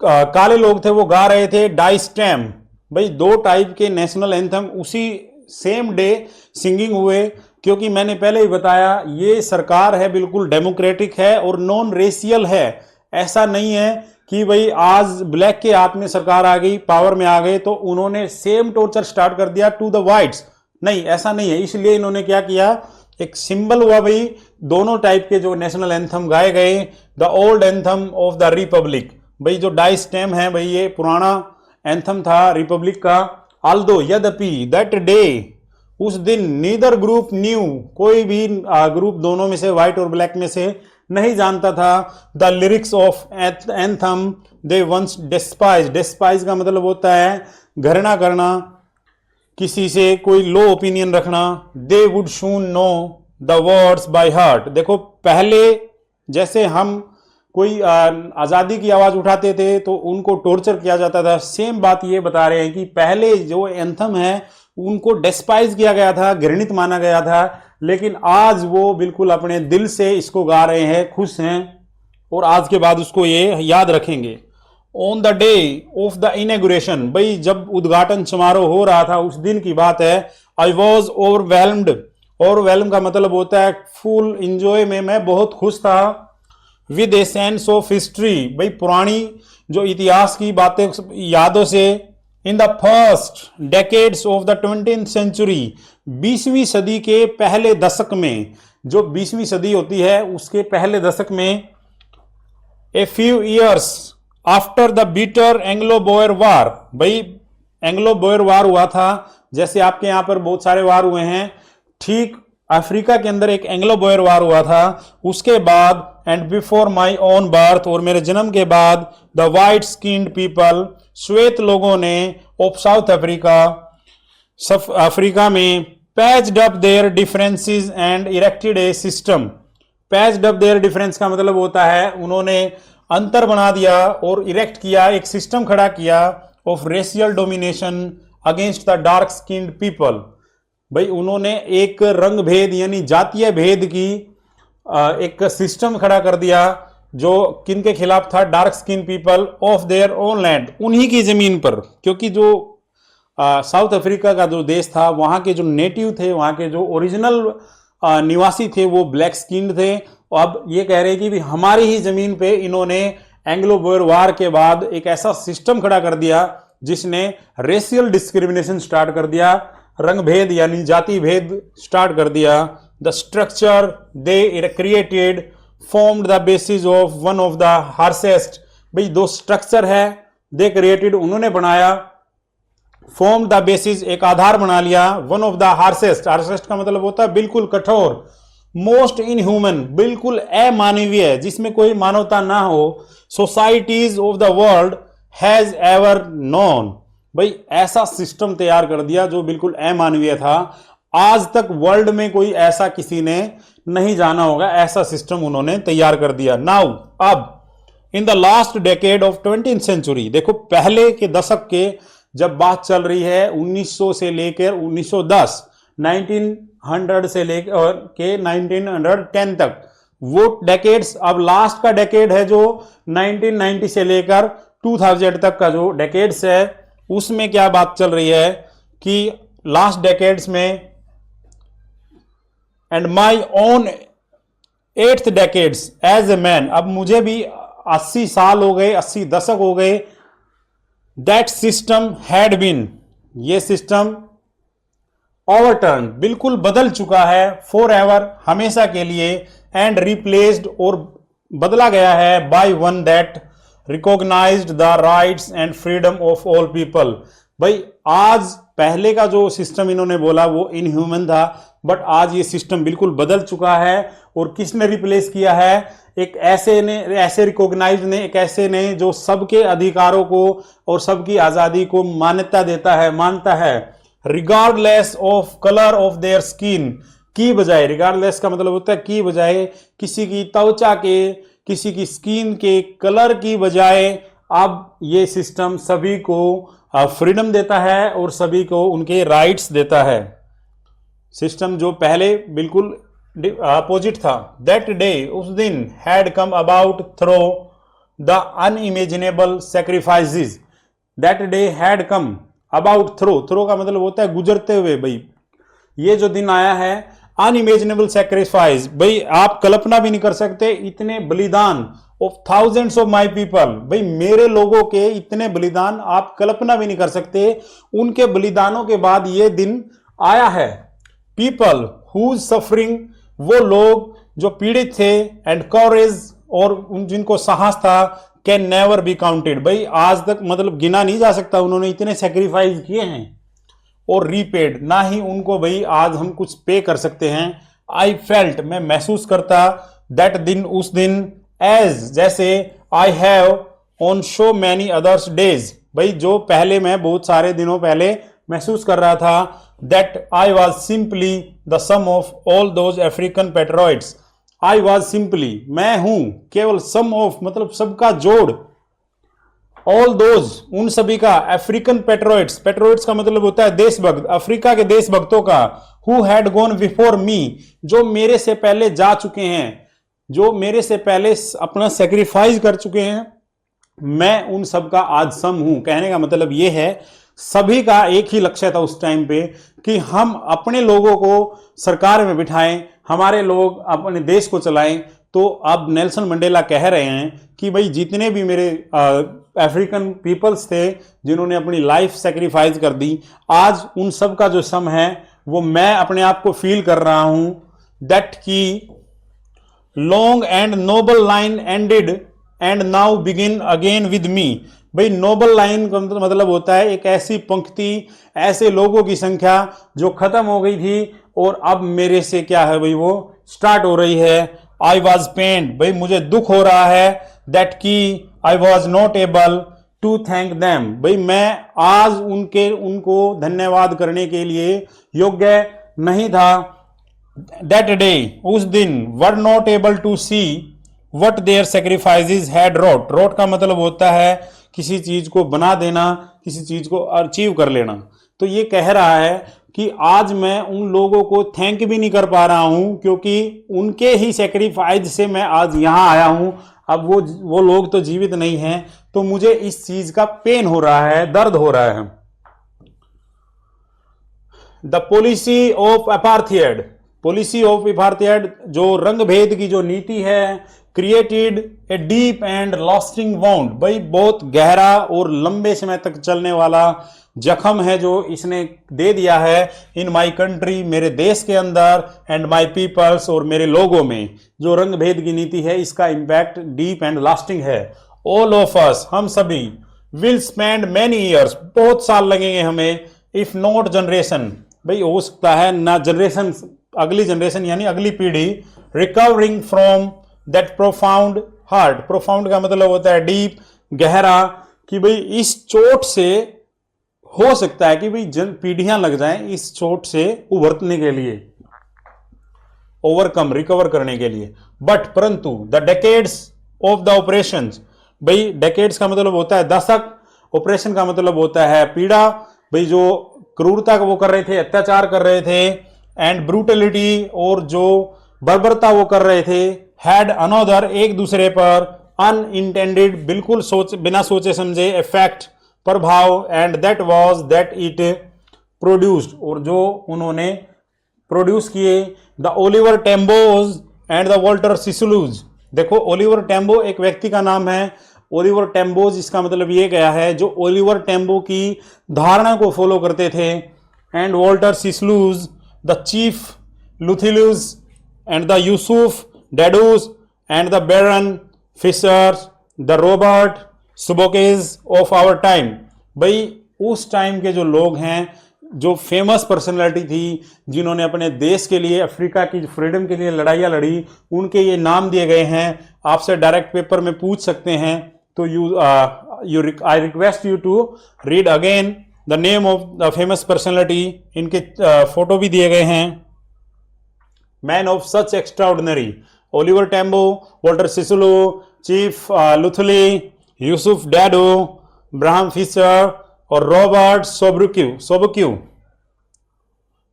काले लोग थे वो गा रहे थे डाई स्टैम। भाई 2 टाइप के नेशनल एंथम उसी सेम डे सिंगिंग हुए, क्योंकि मैंने पहले ही बताया ये सरकार है बिल्कुल डेमोक्रेटिक है और नॉन रेशियल है। ऐसा नहीं है कि भाई आज ब्लैक के हाथ में सरकार आ गई, पावर में आ गए तो उन्होंने सेम टॉर्चर स्टार्ट कर दिया टू द व्हाइट्स, नहीं ऐसा नहीं है। इसलिए इन्होंने क्या किया, एक सिंबल हुआ भाई, दोनों टाइप के जो नेशनल एंथम गाए गए, the old anthem of the Republic, भाई जो डाई स्टेम है भाई ये पुराना एंथम था रिपब्लिक का। आल्दो यद्यपि दैट डे उस दिन नीदर ग्रुप न्यू, कोई भी ग्रुप दोनों में से, व्हाइट और ब्लैक में से, नहीं जानता था the lyrics of anthem they once despise. Despise का मतलब होता है घृणा करना, किसी से कोई लो ओपिनियन रखना। They would soon know the words by heart. देखो पहले जैसे हम कोई आज़ादी की आवाज़ उठाते थे तो उनको टॉर्चर किया जाता था, सेम बात ये बता रहे हैं कि पहले जो एंथम है उनको डिस्पाइज किया गया था, घृणित माना गया था, लेकिन आज वो बिल्कुल अपने दिल से इसको गा रहे हैं, खुश हैं और आज के बाद उसको ये याद रखेंगे। On the day of the inauguration, भाई जब उद्घाटन समारोह हो रहा था उस दिन की बात है। आई वॉज ओवरवेल्म्ड, ओवरवेल्म का मतलब होता है फुल इंजॉय में, मैं बहुत खुश था। With a sense of history, भाई पुरानी जो इतिहास की बातें यादों से। In the first decades of the 20th century, 20वीं सदी के पहले दशक में, जो 20वीं सदी होती है उसके पहले दशक में। A few years after the bitter Anglo Boer war, भाई एंग्लो बोयर वार हुआ था, जैसे आपके यहां पर बहुत सारे वार हुए हैं, ठीक अफ्रीका के अंदर एक एंग्लो बोयर वार हुआ था। उसके बाद and before my own birth, और मेरे जन्म के बाद, द वाइट स्किन्ड पीपल, श्वेत लोगों ने, ऑफ साउथ अफ्रीका में, patched up their differences and erected a system. Patched up their difference का मतलब होता है उन्होंने अंतर बना दिया और इरेक्ट किया, एक सिस्टम खड़ा किया of racial domination against the dark skinned people. भाई उन्होंने एक रंग भेद यानी जातीय भेद की एक सिस्टम खड़ा कर दिया जो किन के खिलाफ था, dark skin people of their own land, उन्हीं की जमीन पर, क्योंकि जो साउथ अफ्रीका का जो देश था वहां के जो नेटिव थे, वहां के जो ओरिजिनल निवासी थे वो ब्लैक स्किन्ड थे। अब ये कह रहे हैं कि भी हमारी ही जमीन पे इन्होंने एंग्लो बोयर वार के बाद एक ऐसा सिस्टम खड़ा कर दिया जिसने रेशियल डिस्क्रिमिनेशन स्टार्ट कर दिया, रंग भेद यानी जाति भेद स्टार्ट कर दिया। The structure they created formed the basis of one of the harshest, भाई दो स्ट्रक्चर है, दे क्रिएटेड उन्होंने बनाया, फॉर्म द बेसिस एक आधार बना लिया, वन ऑफ द हार्सेस्ट, हार्सेस्ट का मतलब होता है बिल्कुल कठोर, मोस्ट इनह्यूमन बिल्कुल अमानवीय, जिसमें कोई मानवता ना हो, societies of the world has ever known. भाई ऐसा सिस्टम तैयार कर दिया जो बिल्कुल अमानवीय था, आज तक वर्ल्ड में कोई ऐसा किसी ने नहीं जाना होगा, ऐसा सिस्टम उन्होंने तैयार कर दिया। नाउ अब in the last decade of 20th century, देखो पहले के दशक के जब बात चल रही है 1900 से लेकर 1910, 1900 से लेकर के 1910 तक, वो डेकेड्स, अब लास्ट का डेकेड है जो 1990 से लेकर 2000 तक का जो डेकेड्स है, उसमें क्या बात चल रही है कि लास्ट डेकेड्स में and my own 8th decades as a man, अब मुझे भी 80 साल हो गए, 80 दशक हो गए, दैट सिस्टम हैड बीन, ये सिस्टम ओवरटर्न बिल्कुल बदल चुका है, फॉर एवर हमेशा के लिए, एंड रिप्लेस्ड और बदला गया है, by one that recognised the rights and freedom of all people. भाई आज पहले का जो सिस्टम इन्होंने बोला वो इनह्यूमन था, बट आज ये सिस्टम बिल्कुल बदल चुका है, और किसने रिप्लेस किया है, एक ऐसे रिकॉग्नाइज ने, एक ऐसे ने जो सबके अधिकारों को और सबकी आजादी को मान्यता देता है, मानता है, regardless of colour of their skin, की बजाय, रिगार्डलेस का मतलब होता है की बजाय, किसी की त्वचा के, किसी की स्किन के कलर की बजाय अब ये सिस्टम सभी को फ्रीडम देता है और सभी को उनके राइट्स देता है। सिस्टम जो पहले बिल्कुल अपोजिट था, दैट डे, उस दिन, had come about through the unimaginable sacrifices, that day had come about through, through का मतलब होता है गुजरते हुए, भाई ये जो दिन आया है, अनइमेजिनेबल सेक्रीफाइस, भाई आप कल्पना भी नहीं कर सकते इतने बलिदान, of thousands of my people, भाई मेरे लोगों के इतने बलिदान आप कल्पना भी नहीं कर सकते, उनके बलिदानों के बाद ये दिन आया है। पीपल हुज सफरिंग, वो लोग जो पीड़ित थे, एंड कॉरेज, और जिनको साहस था, कैन नेवर बी काउंटेड, भाई आज तक मतलब गिना नहीं जा सकता, उन्होंने इतने सेक्रीफाइस किए हैं। और रीपेड, ना ही उनको भाई आज हम कुछ पे कर सकते हैं। आई फेल्ट, मैं महसूस करता, दैट दिन, उस दिन, एज जैसे, I have on so many others days, भाई जो पहले मैं बहुत सारे दिनों पहले महसूस कर रहा था, that I was simply the sum of all those African patriots, I was simply, मैं हूं केवल, सम ऑफ मतलब सबका जोड़, ऑल दोज उन सभी का, अफ्रीकन पेट्रोइट्स, पेट्रोइट्स का मतलब होता है देशभक्त, अफ्रीका के देशभक्तों का, who had gone before me, जो मेरे से पहले जा चुके हैं, जो मेरे से पहले अपना सेक्रीफाइस कर चुके हैं, मैं उन सब का आज सम हूं। कहने का मतलब यह है सभी का एक ही लक्ष्य था उस टाइम पे कि हम अपने लोगों को सरकार में बिठाएं, हमारे लोग अपने देश को चलाएं। तो अब नेल्सन मंडेला कह रहे हैं कि भाई जितने भी मेरे अफ्रीकन पीपल्स थे जिन्होंने अपनी लाइफ सेक्रीफाइस कर दी, आज उन सब का जो सम है वो मैं अपने आप को फील कर रहा हूं। दैट की long and noble line ended and now begin again with me. भाई नोबल लाइन का मतलब होता है एक ऐसी पंक्ति, ऐसे लोगों की संख्या जो खत्म हो गई थी और अब मेरे से क्या है भाई वो स्टार्ट हो रही है। आई वॉज पेन्ड, भाई मुझे दुख हो रहा है, दैट की I was not able to thank them, भाई मैं आज उनको धन्यवाद करने के लिए योग्य नहीं था। दैट डे, उस दिन, were not able to see what their sacrifices had wrought, wrought का मतलब होता है किसी चीज को बना देना, किसी चीज को अचीव कर लेना। तो ये कह रहा है कि आज मैं उन लोगों को थैंक भी नहीं कर पा रहा हूं क्योंकि उनके ही सेक्रीफाइस से मैं आज यहां आया हूं। अब वो लोग तो जीवित नहीं हैं, तो मुझे इस चीज का पेन हो रहा है, दर्द हो रहा है। The policy of apartheid, policy of apartheid जो रंग भेद की जो नीति है, created a deep and lasting wound, भाई बहुत गहरा और लंबे समय तक चलने वाला जख्म है जो इसने दे दिया है इन माई कंट्री, मेरे देश के अंदर, एंड माई पीपल्स और मेरे लोगों में। जो रंग भेद की नीति है इसका इंपैक्ट डीप एंड लास्टिंग है। ऑल ऑफ अस, हम सभी, विल स्पेंड मैनी ईयर्स, बहुत साल लगेंगे हमें, इफ नॉट जनरेशन, भाई हो सकता है ना जनरेशन, अगली जनरेशन यानी अगली पीढ़ी, recovering from that profound heart, profound का मतलब होता है डीप, गहरा, कि भाई इस चोट से हो सकता है कि भाई पीढ़ियां लग जाएं इस चोट से उभरने के लिए, ओवरकम, रिकवर करने के लिए। बट परंतु the decades of the operations, भाई डेकेड्स का मतलब होता है दशक, ऑपरेशन का मतलब होता है पीड़ा, भाई जो क्रूरता वो कर रहे थे, अत्याचार कर रहे थे, एंड ब्रूटलिटी और जो बर्बरता वो कर रहे थे, हैड अनदर, एक दूसरे पर, अनइंटेंडेड, बिल्कुल बिना सोचे समझे, इफेक्ट, प्रभाव, and that was that it produced, और जो उन्होंने प्रोड्यूस किए, the Oliver Tambos and the Walter Sisulus. देखो ओलिवर टेम्बो एक व्यक्ति का नाम है, ओलिवर टेम्बोज इसका मतलब ये गया है जो ओलिवर टेम्बो की धारणा को फॉलो करते थे, and Walter Sisulus the Chief Luthulis and the Yusuf Dadoos and the Bram Fischers the Robert Sobukwes of our time. भाई उस टाइम के जो लोग हैं, जो फेमस पर्सनालिटी थी, जिन्होंने अपने देश के लिए, अफ्रीका की फ्रीडम के लिए लड़ाइयाँ लड़ी, उनके ये नाम दिए गए हैं। आपसे डायरेक्ट पेपर में पूछ सकते हैं, तो I request you to read again the name of the famous personality. इनके फोटो भी दिए गए हैं। Men of such extraordinary, Oliver Tambo, Walter Sisulu, Chief Luthuli, Yusuf Dadoo, Bram Fischer और Robert Sobukwe.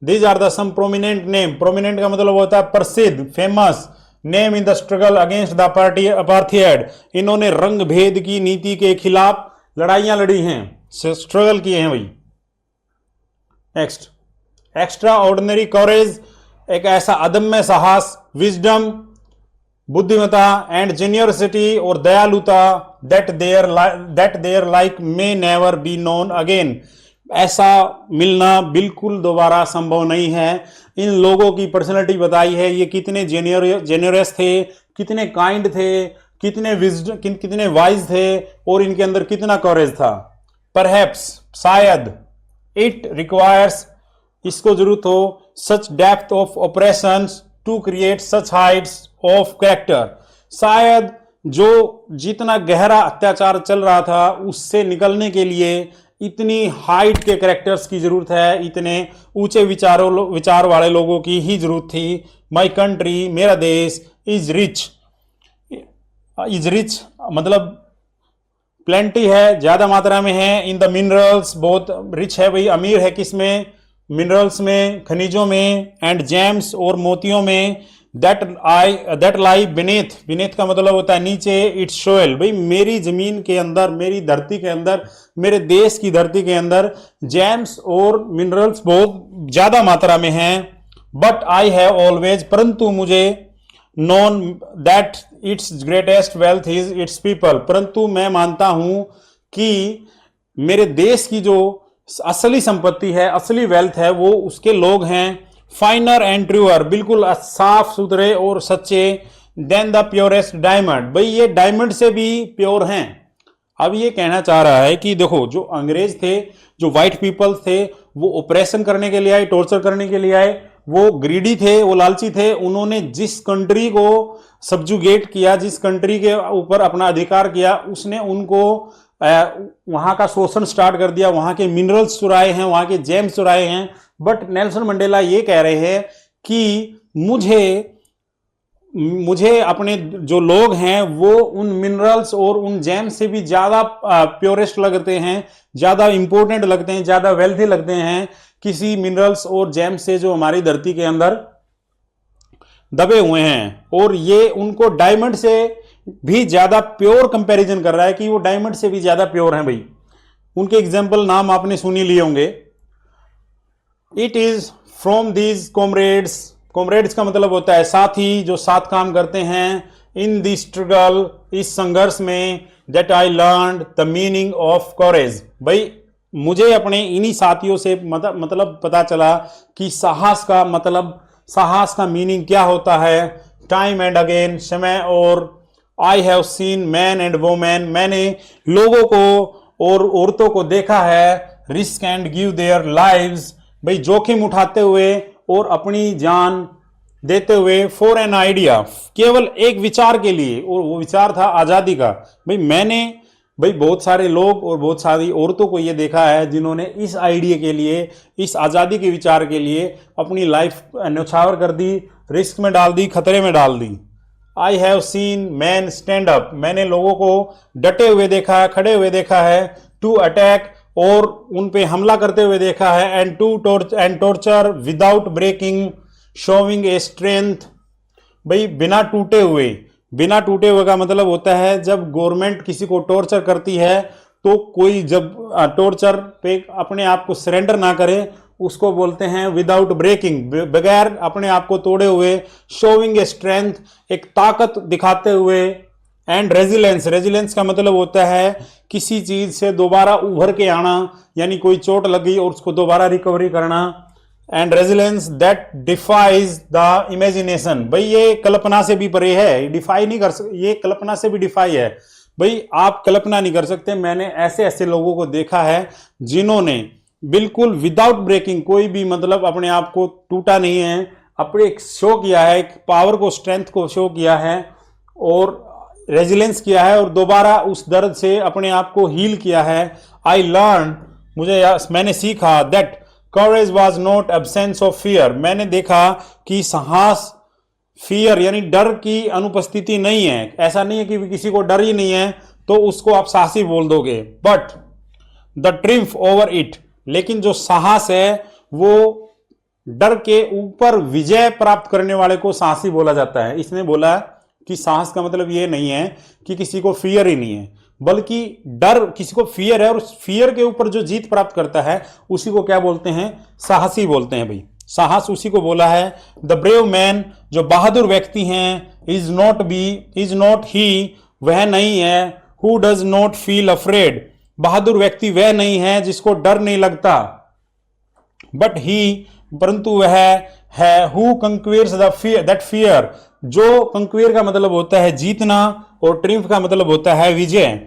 These are the some prominent name. Prominent का मतलब होता है प्रसिद्ध, famous, name in the struggle against the apartheid. इन्होंने रंग भेद की नीति के खिलाफ लड़ाइयां लड़ी हैं, स्ट्रगल किए हैं भाई। नेक्स्ट, एक्स्ट्रा ऑर्डिनरी कॉरेज, एक ऐसा अदम्य साहस, विजडम, बुद्धिमता, एंड जेन्योसिटी और दयालुता, that their like may never be known again. ऐसा मिलना बिल्कुल दोबारा संभव नहीं है। इन लोगों की पर्सनैलिटी बताई है, ये कितने जेन्योरस थे, कितने काइंड थे, कितने वाइज थे, और इनके अंदर कितना कॉरेज था। परहैप्स, शायद, इट रिक्वायर्स, इसको जरूरत हो, such depth of oppressions to create such heights of character, शायद जो जितना गहरा अत्याचार चल रहा था उससे निकलने के लिए इतनी हाइट के कैरेक्टर्स की जरूरत है, इतने ऊंचे विचार वाले लोगों की ही जरूरत थी। माई कंट्री, मेरा देश, इज रिच मतलब प्लेंटी है, ज्यादा मात्रा में है, इन द मिनरल्स, बहुत रिच है भाई, अमीर है किसमें, मिनरल्स में, खनिजों में, एंड जेम्स और मोतियों में, दैट लाई बीनेथ का मतलब होता है नीचे, इट्स सोयल, भाई मेरी जमीन के अंदर, मेरी धरती के अंदर, मेरे देश की धरती के अंदर जेम्स और मिनरल्स बहुत ज्यादा मात्रा में हैं। बट आई हैव ऑलवेज, परंतु मुझे known that it's greatest wealth is it's people, परंतु मैं मानता हूं कि मेरे देश की जो असली संपत्ति है, असली वेल्थ है, वो उसके लोग हैं। फाइनर एंड ट्रूअर, बिल्कुल साफ सुथरे और सच्चे, देन द प्योरेस्ट डायमंड, भाई ये डायमंड से भी प्योर हैं। अब ये कहना चाह रहा है कि देखो जो अंग्रेज थे, जो व्हाइट पीपल थे, वो ऑपरेशन करने के लिए आए, टॉर्चर करने के लिए आए, वो ग्रीडी थे, वो लालची थे, उन्होंने जिस कंट्री को सब्जुगेट किया, जिस कंट्री के ऊपर अपना अधिकार किया, उसने उनको वहां का शोषण स्टार्ट कर दिया, वहां के मिनरल्स चुराए हैं, वहां के जेम्स चुराए हैं। बट नेल्सन मंडेला ये कह रहे हैं कि मुझे अपने जो लोग हैं वो उन मिनरल्स और उन जेम्स से भी ज्यादा प्योरेस्ट लगते हैं, ज्यादा इंपॉर्टेंट लगते हैं, ज्यादा वेल्थी लगते हैं किसी मिनरल्स और जेम्स से जो हमारी धरती के अंदर दबे हुए हैं। और ये उनको डायमंड से भी ज्यादा प्योर कंपैरिजन कर रहा है कि वो डायमंड से भी ज्यादा प्योर हैं भाई। उनके एग्जाम्पल नाम आपने सुनी लिए होंगे। It is from these comrades, comrades का मतलब होता है साथी, जो साथ काम करते हैं। इन दी स्ट्रगल, इस संघर्ष में, that I learn the meaning of courage, भाई मुझे अपने इन्हीं साथियों से मतलब पता चला कि साहस का मीनिंग क्या होता है। टाइम एंड अगेन, समय और, आई have seen man and women, मैंने लोगों को और औरतों को देखा है। Risk and give their lives, भाई जोखिम उठाते हुए और अपनी जान देते हुए, फॉर एन आइडिया, केवल एक विचार के लिए, और वो विचार था आजादी का। भाई बहुत सारे लोग और बहुत सारी औरतों को ये देखा है जिन्होंने इस आइडिया के लिए, इस आजादी के विचार के लिए अपनी लाइफ न्यौछावर कर दी, रिस्क में डाल दी, खतरे में डाल दी। I have seen men stand up, मैंने लोगों को डटे हुए देखा है, खड़े हुए देखा है। टू अटैक, और उन पे हमला करते हुए देखा है। And torture without breaking, showing a strength, भाई बिना टूटे हुए का मतलब होता है जब गवर्नमेंट किसी को टॉर्चर करती है तो कोई जब टॉर्चर पे अपने आप को सरेंडर ना करे उसको बोलते हैं विदाउट ब्रेकिंग, बगैर अपने आप को तोड़े हुए। शोविंग ए स्ट्रेंथ, एक ताकत दिखाते हुए। एंड रेजिलेंस का मतलब होता है किसी चीज से दोबारा उभर के आना, यानी कोई चोट लगी और उसको दोबारा रिकवरी करना। And resilience that defies the imagination, भाई ये कल्पना से भी परे है, डिफाई नहीं कर सकते, ये कल्पना से भी डिफाई है। भाई आप कल्पना नहीं कर सकते, मैंने ऐसे ऐसे लोगों को देखा है जिन्होंने बिल्कुल विदाउट ब्रेकिंग, कोई भी मतलब अपने आप को टूटा नहीं है, अपने शो किया है, एक पावर को, स्ट्रेंथ को शो किया है और रेजिलेंस किया है और दोबारा उस दर्द से अपने आप को हील किया है। आई लर्न, मैंने सीखा that courage was not absence of fear, मैंने देखा कि साहस फियर यानी डर की अनुपस्थिति नहीं है। ऐसा नहीं है कि किसी को डर ही नहीं है तो उसको आप साहसी बोल दोगे। But the triumph over it, लेकिन जो साहस है वो डर के ऊपर विजय प्राप्त करने वाले को साहसी बोला जाता है। इसने बोला कि साहस का मतलब ये नहीं है कि किसी को फियर ही नहीं है, बल्कि डर, किसी को फियर है और उस फियर के ऊपर जो जीत प्राप्त करता है उसी को क्या बोलते हैं, साहसी बोलते हैं। भाई साहस उसी को बोला है। द ब्रेव मैन, जो बहादुर व्यक्ति हैं, इज नॉट ही, वह नहीं है। Who does not feel afraid, बहादुर व्यक्ति वह नहीं है जिसको डर नहीं लगता। बट ही, परंतु वह है, हु कंक्वेयर्स दैट फियर, जो कंक्वेयर का मतलब होता है जीतना और ट्रिम्फ का मतलब होता है विजय।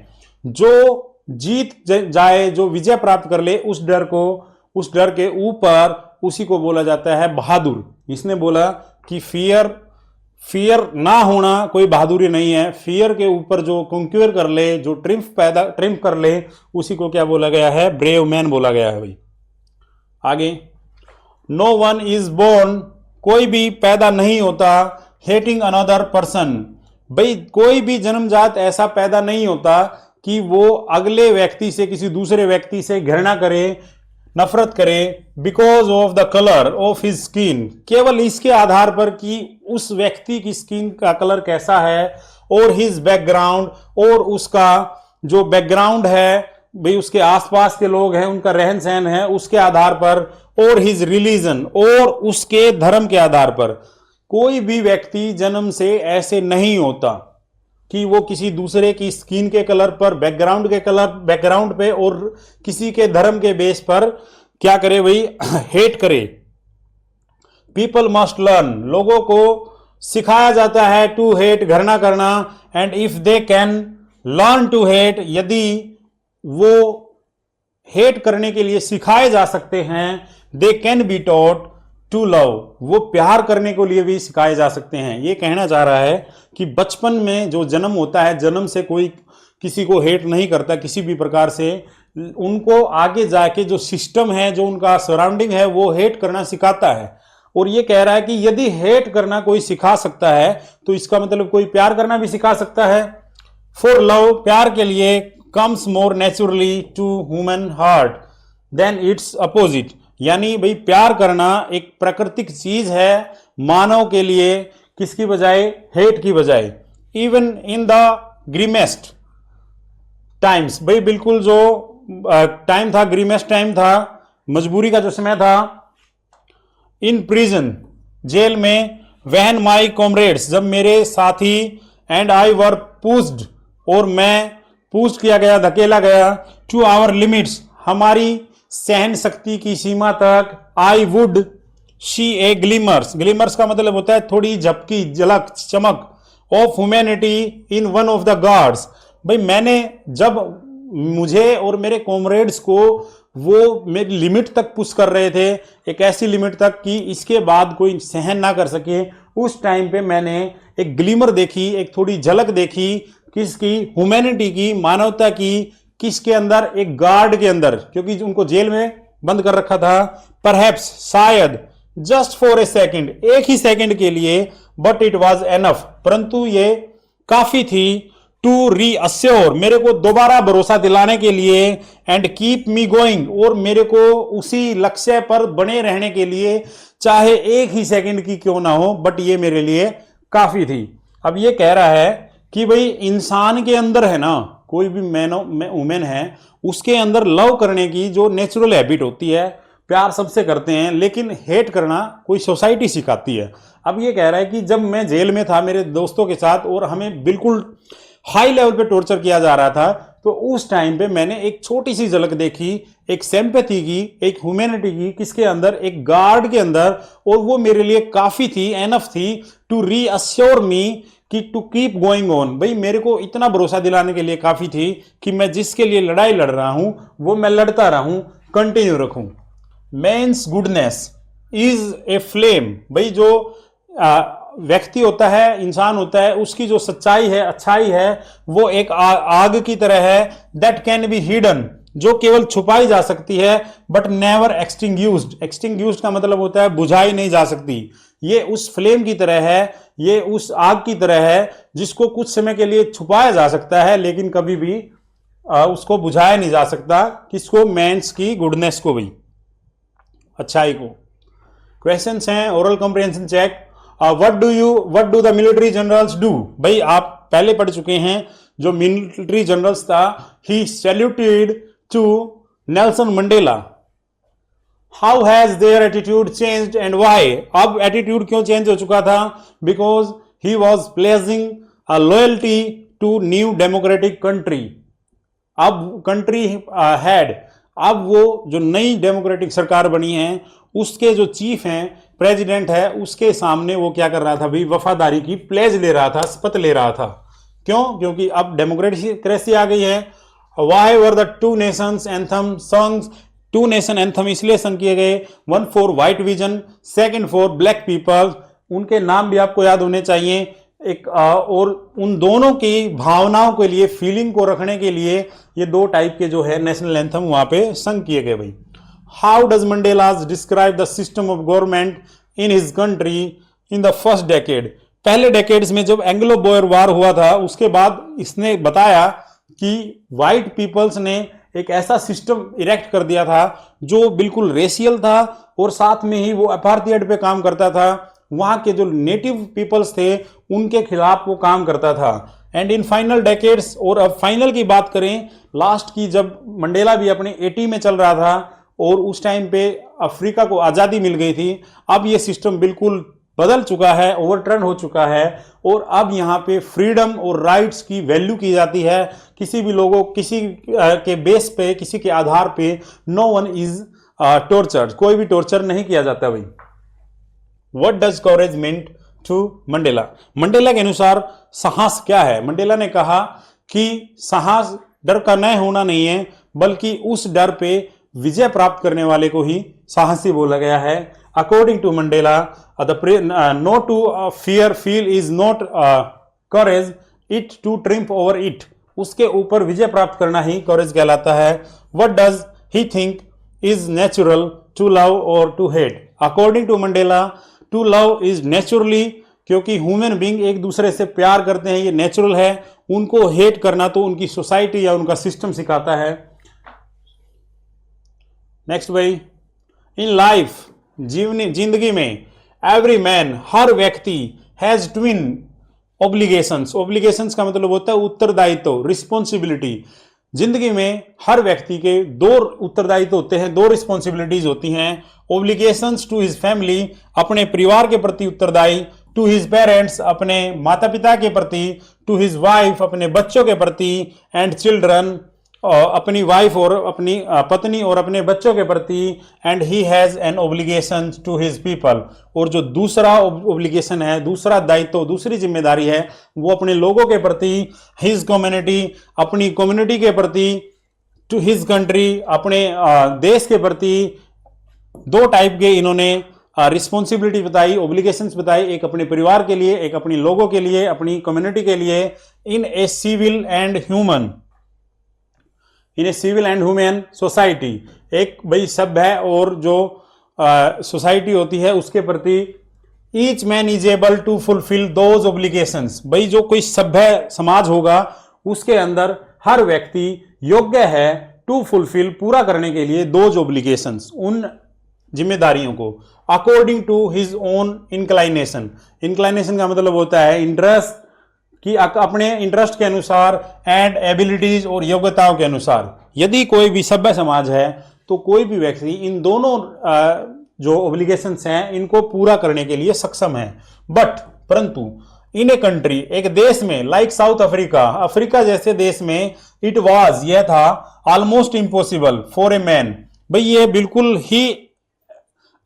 जो जीत जाए, जो विजय प्राप्त कर ले उस डर को, उस डर के ऊपर, उसी को बोला जाता है बहादुर। इसने बोला कि फियर ना होना कोई बहादुरी नहीं है, फियर के ऊपर जो कंक्यूर कर ले, जो ट्रिम्फ कर ले, उसी को क्या बोला गया है? ब्रेव मैन बोला गया है भाई। आगे, नो वन इज बोर्न, कोई भी पैदा नहीं होता हेटिंग अनदर पर्सन, भाई कोई भी जन्मजात ऐसा पैदा नहीं होता कि वो अगले व्यक्ति से, किसी दूसरे व्यक्ति से घृणा करे, नफरत करे, because of the colour of his skin, केवल इसके आधार पर कि उस व्यक्ति की स्किन का कलर कैसा है, और हिज बैकग्राउंड, और उसका जो बैकग्राउंड है भाई, उसके आसपास के लोग हैं, उनका रहन सहन है, उसके आधार पर, और हिज रिलीजन, और उसके धर्म के आधार पर। कोई भी व्यक्ति जन्म से ऐसे नहीं होता कि वो किसी दूसरे की स्किन के कलर पर, बैकग्राउंड पे, और किसी के धर्म के बेस पर क्या करे भाई? हेट करे। पीपल मस्ट लर्न, लोगों को सिखाया जाता है टू हेट, घृणा करना, and if they can learn to hate, यदि वो हेट करने के लिए सिखाए जा सकते हैं, they can be taught to love, वो प्यार करने के लिए भी सिखाए जा सकते हैं। ये कहना चाह रहा है कि बचपन में जो जन्म होता है, जन्म से कोई किसी को हेट नहीं करता किसी भी प्रकार से, उनको आगे जाके जो सिस्टम है, जो उनका सराउंडिंग है, वो हेट करना सिखाता है। और ये कह रहा है कि यदि हेट करना कोई सिखा सकता है, तो इसका मतलब कोई प्यार करना भी सिखा सकता है। फॉर लव, प्यार के लिए, comes more naturally to human heart than its opposite, यानी भाई प्यार करना एक प्राकृतिक चीज है मानव के लिए, किसकी बजाय? हेट की बजाय। Even in the grimmest times, भाई बिल्कुल जो टाइम था, ग्रीमेस्ट टाइम था, मजबूरी का जो समय था, इन प्रिजन, जेल में, व्हेन माई कॉमरेड्स, जब मेरे साथी, एंड आई वर पुश्ड, और मैं पुश किया गया, धकेला गया, टू आवर लिमिट्स, हमारी सहन शक्ति की सीमा तक, आई वुड शी ए ग्लिमर्स, ग्लिमर्स का मतलब होता है थोड़ी झपकी, झलक, चमक, of humanity in one of the gods, भाई मैंने जब मुझे और मेरे कॉमरेड्स को वो मेरी लिमिट तक पुश कर रहे थे, एक ऐसी लिमिट तक कि इसके बाद कोई सहन ना कर सके, उस टाइम पे मैंने एक ग्लिमर देखी, एक थोड़ी झलक देखी, किसकी? ह्यूमैनिटी की, मानवता की। किसके अंदर? एक गार्ड के अंदर, क्योंकि उनको जेल में बंद कर रखा था। परहैप्स, शायद, जस्ट फॉर ए सेकेंड, एक ही सेकेंड के लिए, बट इट वॉज एनफ, परंतु ये काफी थी, टू रीअश्योर, मेरे को दोबारा भरोसा दिलाने के लिए, एंड कीप मी गोइंग, और मेरे को उसी लक्ष्य पर बने रहने के लिए, चाहे एक ही सेकंड की क्यों ना हो, बट ये मेरे लिए काफी थी। अब ये कह रहा है कि भाई इंसान के अंदर है ना, कोई भी वुमेन है, उसके अंदर लव करने की जो नेचुरल हैबिट होती है, प्यार सबसे करते हैं, लेकिन हेट करना कोई सोसाइटी सिखाती है। अब ये कह रहा है कि जब मैं जेल में था मेरे दोस्तों के साथ, और हमें बिल्कुल हाई लेवल पे टॉर्चर किया जा रहा था, तो उस टाइम पे मैंने एक छोटी सी झलक देखी, एक सिंपैथी की, एक ह्यूमैनिटी की, किसके अंदर? एक गार्ड के अंदर, और वो मेरे लिए काफी थी, एनफ थी, टू रीअश्योर मी कि टू कीप गोइंग ऑन, भाई मेरे को इतना भरोसा दिलाने के लिए काफी थी कि मैं जिसके लिए लड़ाई लड़ रहा हूं वो मैं लड़ता रहूं, कंटिन्यू रखूं। Man's goodness is a flame, भाई जो व्यक्ति होता है, इंसान होता है, उसकी जो सच्चाई है, अच्छाई है, वो एक आग की तरह है, दैट कैन बी हिडन, जो केवल छुपाई जा सकती है, बट नेवर एक्सटिंग्यूस्ड। एक्सटिंग्यूस्ड का मतलब होता है बुझाई नहीं जा सकती। ये उस फ्लेम की तरह है, ये उस आग की तरह है जिसको कुछ समय के लिए छुपाया जा सकता है, लेकिन कभी भी उसको बुझाया नहीं जा सकता। किसको? मैंस की गुडनेस को, भी अच्छाई को। क्वेश्चंस हैं, oral comprehension check. What do the military generals do, भाई आप पहले पढ़ चुके हैं, जो मिलिट्री जनरल्स था, he saluted to Nelson Mandela. How has their attitude changed and why, अब एटीट्यूड क्यों चेंज हो चुका था? Because he was pledging a loyalty to new democratic country. अब कंट्री हेड, अब वो जो नई डेमोक्रेटिक सरकार बनी है, उसके जो चीफ हैं, प्रेसिडेंट है, उसके सामने वो क्या कर रहा था भाई? वफादारी की प्लेज ले रहा था, शपथ ले रहा था। क्यों? क्योंकि अब डेमोक्रेसी आ गई है। Why were the two nations anthem songs two nation anthem इसलिए संग किए गए, one for white vision, second for black people, उनके नाम भी आपको याद होने चाहिए। एक और उन दोनों की भावनाओं के लिए, फीलिंग को रखने के लिए ये दो टाइप के जो है नेशनल एंथम वहां पे संग किए गए भाई। How does Mandela's describe the system of government in his country in the first decade. पहले डेकेड्स में जब एंग्लो बोयर वार हुआ था उसके बाद इसने बताया कि व्हाइट पीपल्स ने एक ऐसा सिस्टम इरेक्ट कर दिया था जो बिल्कुल रेशियल था और साथ में ही वो अपार्थाइड पे काम करता था। वहां के जो नेटिव पीपल्स थे उनके खिलाफ वो काम करता था। एंड इन फाइनल डेकेड्स, और अब फाइनल की बात करें लास्ट की, जब मंडेला भी अपने 80 में चल रहा था और उस टाइम पे अफ्रीका को आज़ादी मिल गई थी, अब ये सिस्टम बिल्कुल बदल चुका है, ओवरटर्न हो चुका है और अब यहाँ पे फ्रीडम और राइट्स की वैल्यू की जाती है। किसी भी लोगों, किसी के बेस पे, किसी के आधार पे नो वन इज टॉर्चर्ड, कोई भी टॉर्चर नहीं किया जाता भाई। What does courage mean to Mandela. Mandela के अनुसार साहस क्या है। मंडेला ने कहा कि साहस डर का न होना नहीं है, बल्कि उस डर पे विजय प्राप्त करने वाले को ही साहसी बोला गया है। According to Mandela, not to fear feel is not courage, it to triumph over it, उसके ऊपर विजय प्राप्त करना ही courage कहलाता है। What does he think is natural to love or to hate? According to Mandela, to love is naturally, क्योंकि human being एक दूसरे से प्यार करते हैं, ये नेचुरल है। उनको हेट करना तो उनकी सोसाइटी या उनका सिस्टम सिखाता है। नेक्स्ट भाई, इन लाइफ, जिंदगी में, एवरी मैन, हर व्यक्ति, हैज ट्विन ऑब्लिगेशंस। ऑब्लिगेशंस का मतलब होता है उत्तरदायित्व, रिस्पॉन्सिबिलिटी। जिंदगी में हर व्यक्ति के दो उत्तरदायित्व होते हैं, दो रिस्पॉन्सिबिलिटीज होती हैं। ऑब्लिगेशंस टू हिज फैमिली, अपने परिवार के प्रति उत्तरदायी, टू हिज पेरेंट्स, अपने माता पिता के प्रति, टू हिज वाइफ, अपने बच्चों के प्रति, एंड चिल्ड्रन, अपनी वाइफ और अपनी पत्नी और अपने बच्चों के प्रति, and he has an obligation to his people. और जो दूसरा ऑब्लिगेशन है, दूसरा दायित्व, दूसरी जिम्मेदारी है, वो अपने लोगों के प्रति, हिज कम्युनिटी, अपनी कम्युनिटी के प्रति, टू हिज कंट्री, अपने देश के प्रति। दो टाइप के इन्होंने रिस्पॉन्सिबिलिटी बताई, ऑब्लिगेशंस बताई, एक अपने परिवार के लिए, एक अपनी लोगों के लिए, अपनी कम्युनिटी के लिए। In a civil and human, in a civil and human society, एक भाई सभ्य है और जो सोसाइटी होती है उसके प्रति, each man is able to fulfil those obligations. भाई जो कोई सभ्य समाज होगा उसके अंदर हर व्यक्ति योग्य है टू फुलफिल, पूरा करने के लिए, दोज ऑब्लिगेशंस, उन जिम्मेदारियों को, according to his own inclination. Inclination का मतलब होता है इंटरेस्ट, कि अपने इंटरेस्ट के अनुसार, एंड एबिलिटीज, और योग्यताओं के अनुसार। यदि कोई भी सभ्य समाज है तो कोई भी व्यक्ति इन दोनों जो ऑब्लिगेशंस हैं इनको पूरा करने के लिए सक्षम है। बट परंतु इन ए कंट्री, एक देश में, लाइक साउथ अफ्रीका, अफ्रीका जैसे देश में, इट वाज, यह था, almost impossible for a man, भाई ये बिल्कुल ही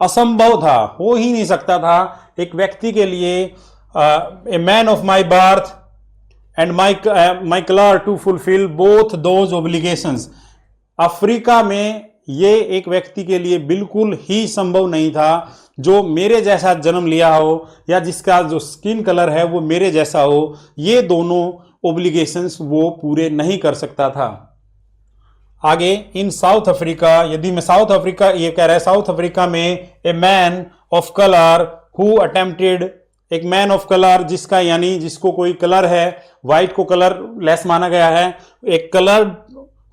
असंभव था, हो ही नहीं सकता था एक व्यक्ति के लिए, a man of my birth and my colour to fulfil both those obligations. Africa में ये एक व्यक्ति के लिए बिल्कुल ही संभव नहीं था जो मेरे जैसा जन्म लिया हो या जिसका जो स्किन कलर है वो मेरे जैसा हो, ये दोनों ऑब्लिगेशंस वो पूरे नहीं कर सकता था। आगे, इन साउथ अफ्रीका, यदि मैं साउथ अफ्रीका, ये कह रहा है साउथ अफ्रीका में, a man of colour who attempted, एक मैन ऑफ कलर जिसका, यानी जिसको कोई कलर है, व्हाइट को कलर लेस माना गया है, एक colour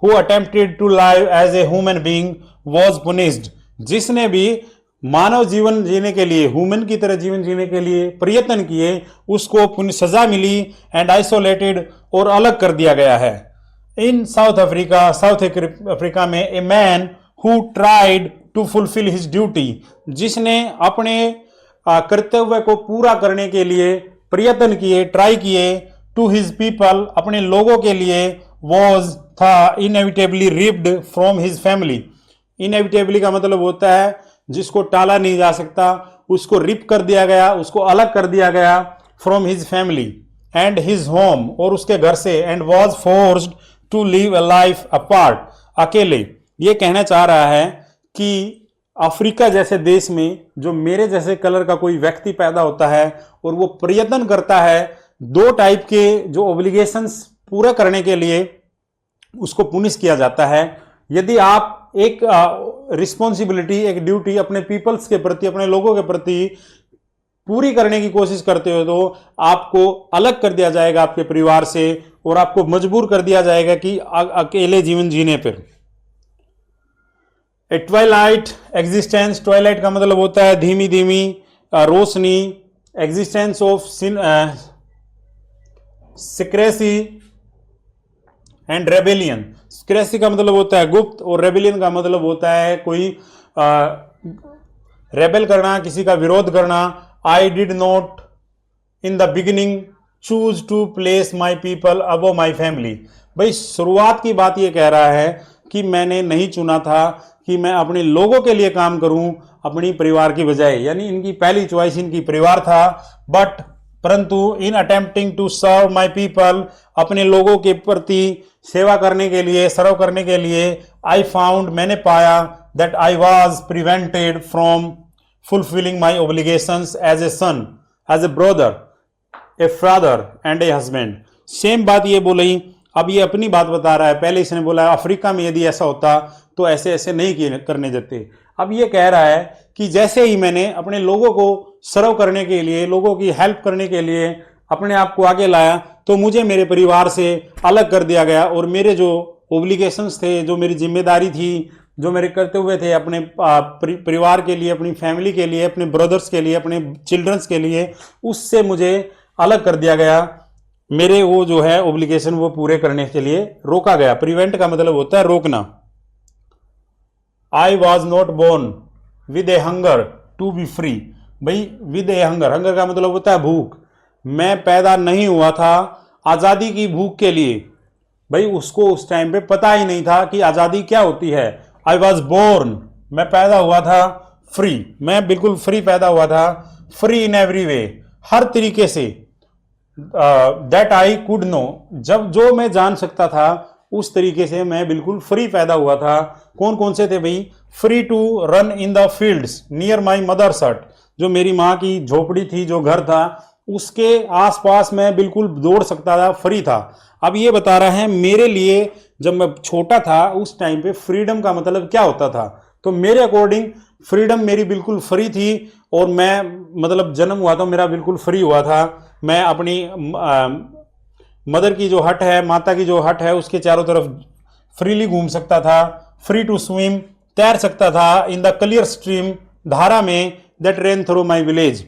who attempted to live as a human being was punished, जिसने भी मानव जीवन जीने के लिए, ह्यूमन की तरह जीवन जीने के लिए प्रयत्न किए, उसको सजा मिली, एंड आइसोलेटेड, और अलग कर दिया गया है। In South Africa, South Africa में, a man who tried to fulfil his duty, जिसने अपने कर्तव्य को पूरा करने के लिए प्रयत्न किए, ट्राई किए, टू हिज पीपल, अपने लोगों के लिए, वॉज, था, inevitably ripped from his family. Inevitably का मतलब होता है जिसको टाला नहीं जा सकता, उसको रिप कर दिया गया, उसको अलग कर दिया गया, from his family and his home, और उसके घर से, and was forced to live a life apart, अकेले। ये कहना चाह रहा है कि अफ्रीका जैसे देश में जो मेरे जैसे कलर का कोई व्यक्ति पैदा होता है और वो प्रयत्न करता है दो टाइप के जो ऑब्लिगेशंस पूरा करने के लिए, उसको पुनिश किया जाता है। यदि आप एक रिस्पॉन्सिबिलिटी, एक ड्यूटी अपने पीपल्स के प्रति, अपने लोगों के प्रति पूरी करने की कोशिश करते हो तो आपको अलग कर दिया जाएगा आपके परिवार से और आपको मजबूर कर दिया जाएगा कि अकेले जीवन जीने पर। ए ट्वाइलाइट एग्जिस्टेंस, ट्वाइलाइट का मतलब होता है धीमी धीमी रोशनी, existence of secrecy and rebellion. Secrecy का मतलब होता है गुप्त और रेबेलियन का मतलब होता है कोई रेबेल करना, किसी का विरोध करना। I did not in the beginning choose to place my people above my family. भाई शुरुआत की बात ये कह रहा है कि मैंने नहीं चुना था कि मैं अपने लोगों के लिए काम करूं अपनी परिवार की बजाय, यानी इनकी पहली चॉइस इनकी परिवार था। बट परंतु in attempting to serve my people, अपने लोगों के प्रति सेवा करने के लिए, सर्व करने के लिए, आई फाउंड, मैंने पाया, that I was prevented from fulfilling my obligations as a son, as a brother, a father and a husband। Same बात ये बोली, अब ये अपनी बात बता रहा है। पहले इसने बोला अफ्रीका में यदि ऐसा होता तो ऐसे ऐसे नहीं करने देते। अब ये कह रहा है कि जैसे ही मैंने अपने लोगों को सर्व करने के लिए, लोगों की हेल्प करने के लिए अपने आप को आगे लाया तो मुझे मेरे परिवार से अलग कर दिया गया और मेरे जो ओब्लिगेशंस थे, जो मेरी जिम्मेदारी थी, जो मेरे कर्तव्य थे अपने परिवार के लिए, अपनी फैमिली के लिए, अपने ब्रदर्स के लिए, अपने चिल्ड्रंस के लिए, उससे मुझे अलग कर दिया गया। मेरे वो जो है ओब्लिगेशन वो पूरे करने के लिए रोका गया। प्रिवेंट का मतलब होता है रोकना। I was not born with a hunger to be free. भाई विद ए हंगर, हंगर का मतलब होता है भूख। मैं पैदा नहीं हुआ था आज़ादी की भूख के लिए। भाई उसको उस टाइम पे पता ही नहीं था कि आज़ादी क्या होती है। आई वॉज बोर्न, मैं पैदा हुआ था फ्री, मैं बिल्कुल फ्री पैदा हुआ था। फ्री इन एवरी वे, हर तरीके से। दैट आई कुड नो, जब जो मैं जान सकता था उस तरीके से मैं बिल्कुल फ्री पैदा हुआ था। कौन कौन से थे भाई? Free to run in the fields near my mother's hut, जो मेरी माँ की झोपड़ी थी, जो घर था, उसके आसपास मैं बिल्कुल दौड़ सकता था, फ्री था। अब ये बता रहा है मेरे लिए जब मैं छोटा था उस टाइम पे फ्रीडम का मतलब क्या होता था। तो मेरे अकॉर्डिंग फ्रीडम मेरी बिल्कुल फ्री थी और मैं मतलब जन्म हुआ था मेरा बिल्कुल फ्री हुआ था। मैं अपनी मदर की जो हट है, माता की जो हट है, उसके चारों तरफ फ्रीली घूम सकता था। फ्री टू स्विम, तैर सकता था इन द क्लियर स्ट्रीम, धारा में, that rain through my village,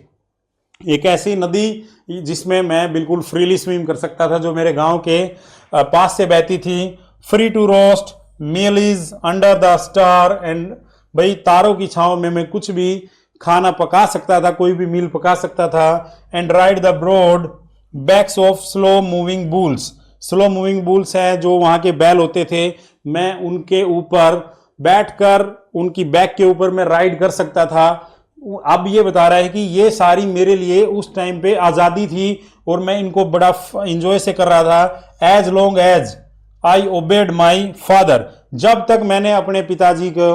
एक ऐसी नदी जिसमें मैं बिल्कुल फ्रीली स्विम कर सकता था, जो मेरे गांव के पास से बहती थी। Free to roast meals under the star and, भाई तारों की छांव में मैं कुछ भी खाना पका सकता था, कोई भी मील पका सकता था। And ride the broad backs of slow moving bulls, slow moving bulls है जो वहां के बैल होते थे, मैं उनके ऊपर बैठकर उनकी बैक के ऊपर मैं राइड कर सकता था। अब ये बता रहा है कि ये सारी मेरे लिए उस टाइम पे आज़ादी थी और मैं इनको बड़ा इंजॉय से कर रहा था। As long as I obeyed my father, जब तक मैंने अपने पिताजी को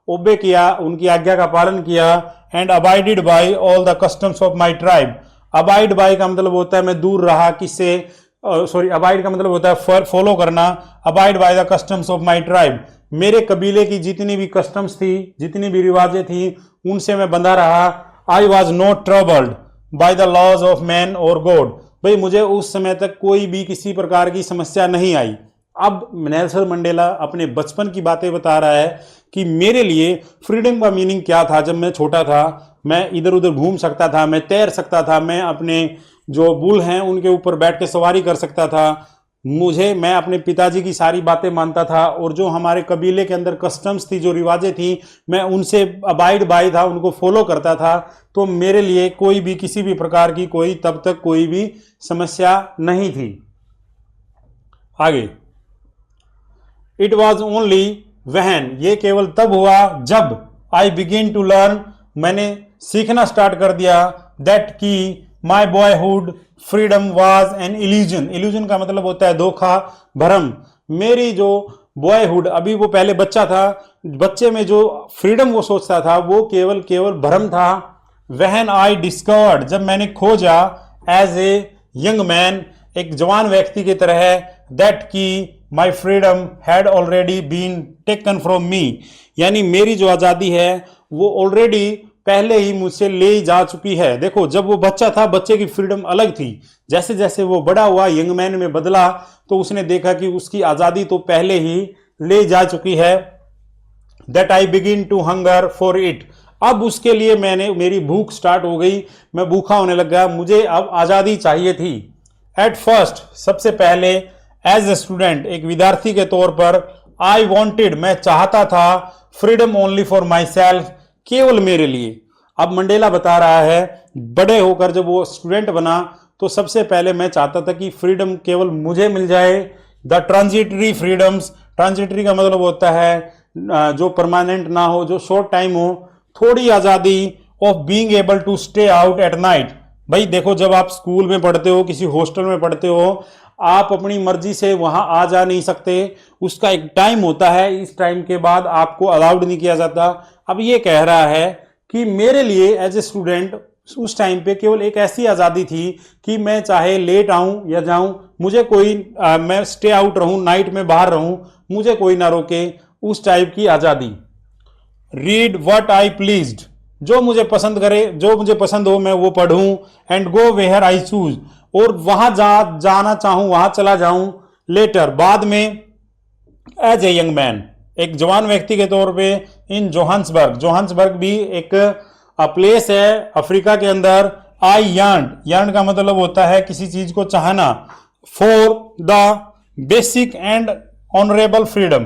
ओबे किया, उनकी आज्ञा का पालन किया। And abided by all the customs of my tribe, abide by का मतलब होता है मैं दूर रहा किससे, सॉरी अबाइड का मतलब होता है फॉलो करना। Abide by the customs of my tribe, मेरे कबीले की जितनी भी कस्टम्स थी, जितनी भी रिवाजें थी, उनसे मैं बंधा रहा। I was not troubled by the laws of man or God, भाई मुझे उस समय तक कोई भी किसी प्रकार की समस्या नहीं आई। अब नेल्सन मंडेला अपने बचपन की बातें बता रहा है कि मेरे लिए फ्रीडम का मीनिंग क्या था। जब मैं छोटा था मैं इधर उधर घूम सकता था, मैं तैर सकता था, मैं अपने जो बुल हैं उनके ऊपर बैठ के सवारी कर सकता था। मैं अपने पिताजी की सारी बातें मानता था और जो हमारे कबीले के अंदर कस्टम्स थी, जो रिवाजें थी, मैं उनसे अबाइड बाई था, उनको फॉलो करता था। तो मेरे लिए कोई भी किसी भी प्रकार की कोई तब तक कोई भी समस्या नहीं थी। आगे, इट वॉज ओनली वहन, ये केवल तब हुआ जब आई बिगिन टू लर्न, मैंने सीखना स्टार्ट कर दिया, दैट की my boyhood freedom was an illusion, illusion का मतलब होता है धोखा, भ्रम। मेरी जो बॉयहुड, अभी वो पहले बच्चा था, बच्चे में जो फ्रीडम वो सोचता था वो केवल भ्रम था। व्हेन आई डिस्कवर्ड, जब मैंने खोजा, एज ए यंग मैन, एक जवान व्यक्ति की तरह, दैट की my freedom had already been taken from me, यानी मेरी जो आज़ादी है वो ऑलरेडी पहले ही मुझसे ले जा चुकी है। देखो, जब वो बच्चा था, बच्चे की फ्रीडम अलग थी, जैसे जैसे वो बड़ा हुआ, यंग मैन में बदला, तो उसने देखा कि उसकी आज़ादी तो पहले ही ले जा चुकी है। That I begin to hunger for it, अब उसके लिए मेरी भूख स्टार्ट हो गई, मैं भूखा होने लग गया, मुझे अब आज़ादी चाहिए थी। एट फर्स्ट, सबसे पहले, एज ए स्टूडेंट, एक विद्यार्थी के तौर पर, आई वॉन्टेड, मैं चाहता था, freedom only for my self, केवल मेरे लिए। अब मंडेला बता रहा है, बड़े होकर जब वो स्टूडेंट बना तो सबसे पहले मैं चाहता था कि फ्रीडम केवल मुझे मिल जाए। द ट्रांजिटरी फ्रीडम्स, ट्रांजिटरी का मतलब होता है जो परमानेंट ना हो, जो शॉर्ट टाइम हो, थोड़ी आज़ादी, of being able to stay out at night. भाई देखो, जब आप स्कूल में पढ़ते हो, किसी हॉस्टल में पढ़ते हो, आप अपनी मर्जी से वहां आ जा नहीं सकते, उसका एक टाइम होता है, इस टाइम के बाद आपको अलाउड नहीं किया जाता। अब ये कह रहा है कि मेरे लिए एज ए स्टूडेंट उस टाइम पे केवल एक ऐसी आज़ादी थी कि मैं चाहे लेट आऊं या जाऊं, मुझे कोई मैं स्टे आउट रहूं, नाइट में बाहर रहूं, मुझे कोई ना रोके, उस टाइप की आज़ादी। रीड व्हाट आई प्लीज्ड, जो मुझे पसंद करे, जो मुझे पसंद हो मैं वो पढ़ूं। And go where I choose, और वहां जाना चाहूं वहां चला जाऊं। लेटर, बाद में, एज ए यंग मैन, एक जवान व्यक्ति के तौर पे, इन जोहान्सबर्ग, जोहान्सबर्ग भी एक प्लेस है अफ्रीका के अंदर। आई यार्न का मतलब होता है किसी चीज को चाहना। For the basic and honourable freedom,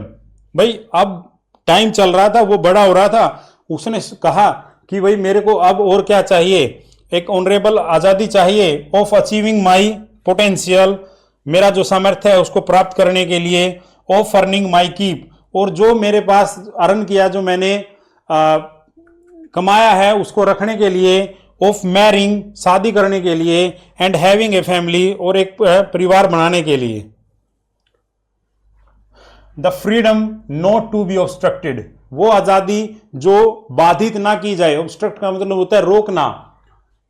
भाई अब टाइम चल रहा था, वो बड़ा हो रहा था, उसने कहा कि भाई मेरे को अब और क्या चाहिए, एक ऑनरेबल आज़ादी चाहिए। ऑफ अचीविंग माई पोटेंशियल, मेरा जो सामर्थ्य है उसको प्राप्त करने के लिए। ऑफ अर्निंग माई कीप, और जो मेरे पास अर्न किया, जो मैंने कमाया है उसको रखने के लिए। ऑफ मैरिंग, शादी करने के लिए। एंड हैविंग ए फैमिली, और एक परिवार बनाने के लिए। The freedom not to be obstructed, वो आज़ादी जो बाधित ना की जाए। ऑब्स्ट्रक्ट का मतलब होता है रोकना।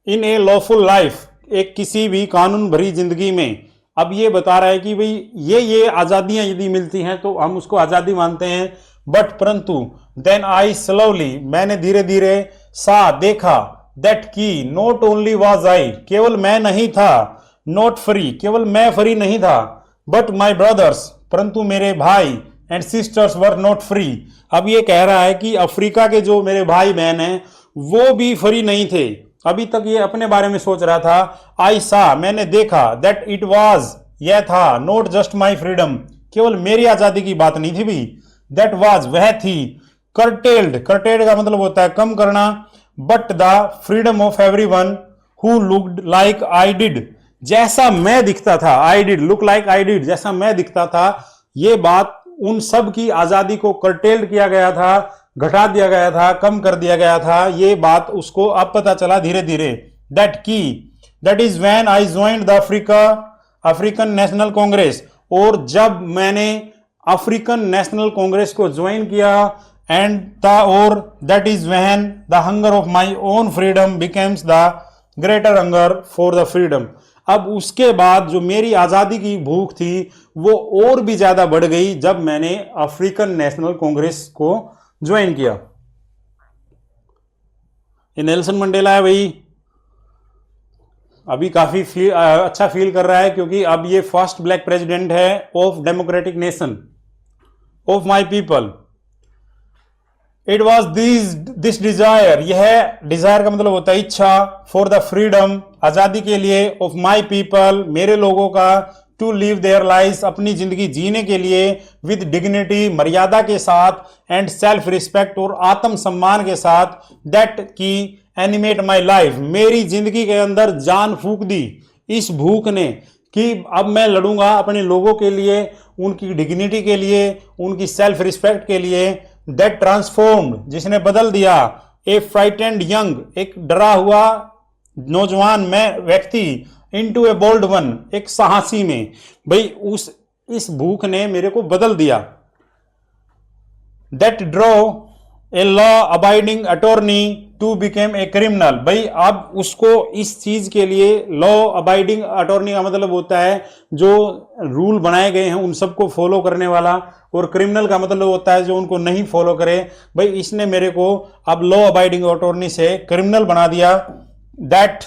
इन ए लॉफुल लाइफ, एक किसी भी कानून भरी जिंदगी में। अब ये बता रहा है कि भाई ये आज़ादियां यदि मिलती हैं तो हम उसको आज़ादी मानते हैं। बट परंतु, देन आई स्लोली, मैंने धीरे धीरे, सा, देखा, दैट की, नॉट ओनली वाज आई, केवल मैं नहीं था, नॉट फ्री, केवल मैं फ्री नहीं था, बट माई ब्रदर्स, परंतु मेरे भाई, and sisters were not free. अब ये कह रहा है कि अफ्रीका के जो मेरे भाई बहन हैं वो भी फ्री नहीं थे। अभी तक ये अपने बारे में सोच रहा था। आई सा, मैंने देखा, दैट इट वाज, यह था, नॉट जस्ट माई फ्रीडम, केवल मेरी आजादी की बात नहीं थी भी, दैट वाज, वह थी, कर्टेल्ड, कर्टेल्ड का मतलब होता है कम करना, but the freedom of everyone who looked like I did, जैसा मैं दिखता था, I did, look like I did, जैसा मैं दिखता था, ये बात उन सब की आजादी को कर्टेल्ड किया गया था, घटा दिया गया था, कम कर दिया गया था। ये बात उसको अब पता चला धीरे धीरे। दैट की, that is when I joined the African National Congress, और जब मैंने अफ्रीकन नेशनल कांग्रेस को ज्वाइन किया। एंड और that is when the hunger of my own freedom becomes the greater hunger for the freedom. अब उसके बाद जो मेरी आज़ादी की भूख थी वो और भी ज़्यादा बढ़ गई जब मैंने अफ्रीकन नेशनल कांग्रेस को ज्वाइन किया। ये नेल्सन मंडेला है भाई, अभी काफ़ी अच्छा फील कर रहा है क्योंकि अब ये फर्स्ट ब्लैक प्रेसिडेंट है of democratic nation of my people. It was this desire, यह डिजायर का मतलब होता है इच्छा, फॉर द फ्रीडम, आजादी के लिए, ऑफ माई पीपल, मेरे लोगों का, टू लिव देयर लाइफ, अपनी जिंदगी जीने के लिए, विद डिग्निटी, मर्यादा के साथ, एंड सेल्फ रिस्पेक्ट, और आत्म सम्मान के साथ, दैट की एनिमेट माई लाइफ, मेरी जिंदगी के अंदर जान फूंक दी इस भूख ने कि अब मैं लड़ूंगा अपने लोगों के लिए, उनकी डिग्निटी के लिए, उनकी सेल्फ रिस्पेक्ट के लिए। दैट ट्रांसफॉर्म्ड, जिसने बदल दिया, ए फ्राइटेंड यंग, एक डरा हुआ नौजवान में व्यक्ति, इनटू ए बोल्ड वन, एक साहसी में। भाई इस भूख ने मेरे को बदल दिया। That draw a law abiding attorney to became a criminal. भाई अब उसको इस चीज के लिए लॉ अबाइडिंग अटॉर्नी का मतलब होता है जो रूल बनाए गए हैं उन सबको फॉलो करने वाला, और क्रिमिनल का मतलब होता है जो उनको नहीं फॉलो करे। भाई इसने मेरे को अब लॉ अबाइडिंग अटॉर्नी से क्रिमिनल बना दिया। That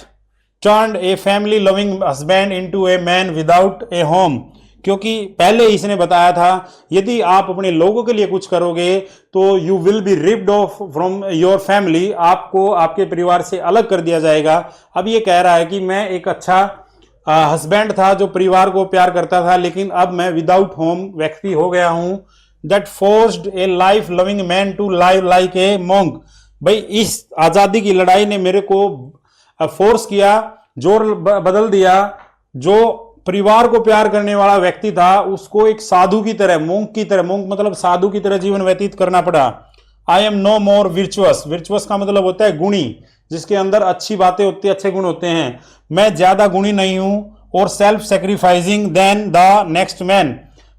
turned a family loving husband into a man without A home. क्योंकि पहले इसने बताया था यदि आप अपने लोगों के लिए कुछ करोगे तो you will be ripped off from your family, आपको आपके परिवार से अलग कर दिया जाएगा। अब ये कह रहा है कि मैं एक अच्छा हस्बैंड था जो परिवार को प्यार करता था, लेकिन अब मैं विदाउट होम व्यक्ति हो गया हूं। That forced a life loving man to live like a monk. भाई इस आजादी की लड़ाई ने मेरे को फोर्स किया, जोर बदल दिया। जो परिवार को प्यार करने वाला व्यक्ति था उसको एक साधु की तरह, मोंक की तरह, मोंक मतलब साधु की तरह जीवन व्यतीत करना पड़ा। आई एम नो मोर विर्चुअस। विर्चुअस का मतलब होता है गुणी, जिसके अंदर अच्छी बातें होती है, अच्छे गुण होते हैं। मैं ज्यादा गुणी नहीं हूं। Or self sacrificing than the next man.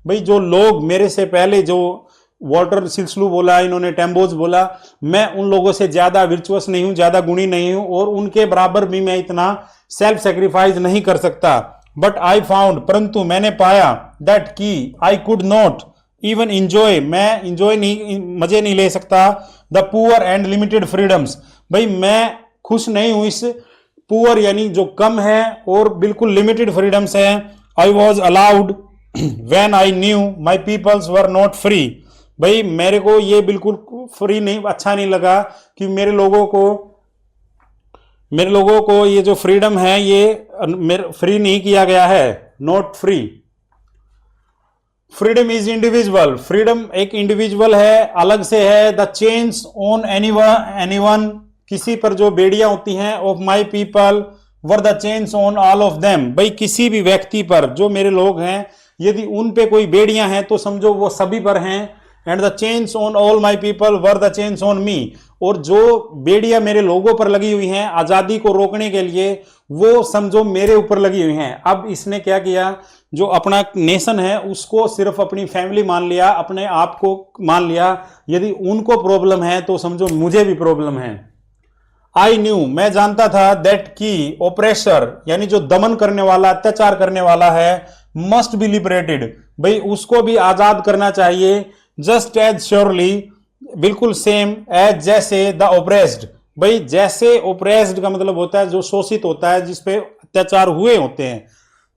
भाई जो लोग मेरे से पहले, जो वॉल्टर सिल्सलू बोला, इन्होंने टेम्बोज बोला, मैं उन लोगों से ज्यादा विर्चुअस नहीं हूं, ज्यादा गुणी नहीं हूं, और उनके बराबर भी मैं इतना सेल्फ सेक्रीफाइस नहीं कर सकता। बट आई फाउंड, परंतु मैंने पाया, दैट की I could not even enjoy, मैं इंजॉय नहीं, मजे नहीं ले सकता, the poor and limited freedoms. भाई मैं खुश नहीं हूं इस पुअर यानी जो कम है और बिल्कुल लिमिटेड फ्रीडम्स है। I was allowed when I knew my peoples were not free. भाई मेरे को ये बिल्कुल फ्री नहीं, अच्छा नहीं लगा कि मेरे लोगों को ये जो फ्रीडम है ये फ्री नहीं किया गया है, not free. Freedom is individual. Freedom एक इंडिविजुअल है, अलग से है। द चेन्स ऑन एनीवन, किसी पर जो बेड़ियां होती हैं, of my people were the chains on all of them. भाई किसी भी व्यक्ति पर, जो मेरे लोग हैं, यदि उन पे कोई बेड़ियां हैं तो समझो वो सभी पर हैं। And the chains on all my people were the chains on me. और जो बेड़ियां मेरे लोगों पर लगी हुई हैं आजादी को रोकने के लिए, वो समझो मेरे ऊपर लगी हुई हैं। अब इसने क्या किया, जो अपना नेशन है उसको सिर्फ अपनी फैमिली मान लिया, अपने आप को मान लिया। यदि उनको प्रॉब्लम है तो समझो मुझे भी प्रॉब्लम है। आई न्यू, मैं जानता था, दैट की ओप्रेसर यानी जो दमन करने वाला, अत्याचार करने वाला है, मस्ट बी लिबरेटेड। भाई उसको भी आजाद करना चाहिए। जस्ट एज श्योरली, बिल्कुल सेम एज, जैसे द ओप्रेस्ड। भाई जैसे ओप्रेस्ड का मतलब होता है जो शोषित होता है, जिसपे अत्याचार हुए होते हैं,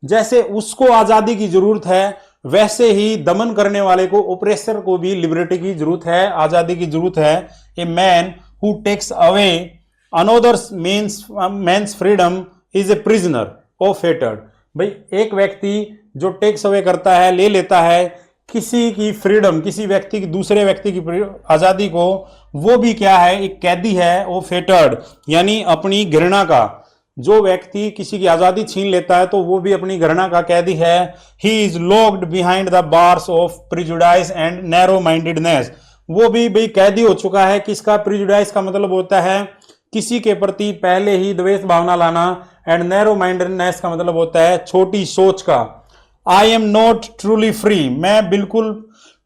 जैसे उसको आजादी की जरूरत है, वैसे ही दमन करने वाले को, ओप्रेसर को भी लिबर्टी की जरूरत है, आजादी की जरूरत है। A man who takes away another's man's freedom is a prisoner of hatred. भाई एक व्यक्ति जो टेक्स अवे करता है, ले लेता है किसी की फ्रीडम, किसी व्यक्ति की, दूसरे व्यक्ति की आजादी को, वो भी क्या है, एक कैदी है, वो फेटर्ड यानी अपनी घृणा का। जो व्यक्ति किसी की आजादी छीन लेता है तो वो भी अपनी घृणा का कैदी है। He is locked behind the bars of prejudice and narrow mindedness. वो भी भाई कैदी हो चुका है। किसका? प्रिजुडाइस का मतलब होता है किसी के प्रति पहले ही द्वेष भावना लाना, एंड नैरो माइंडेडनेस का मतलब होता है छोटी सोच का। आई एम नॉट ट्रूली फ्री, मैं बिल्कुल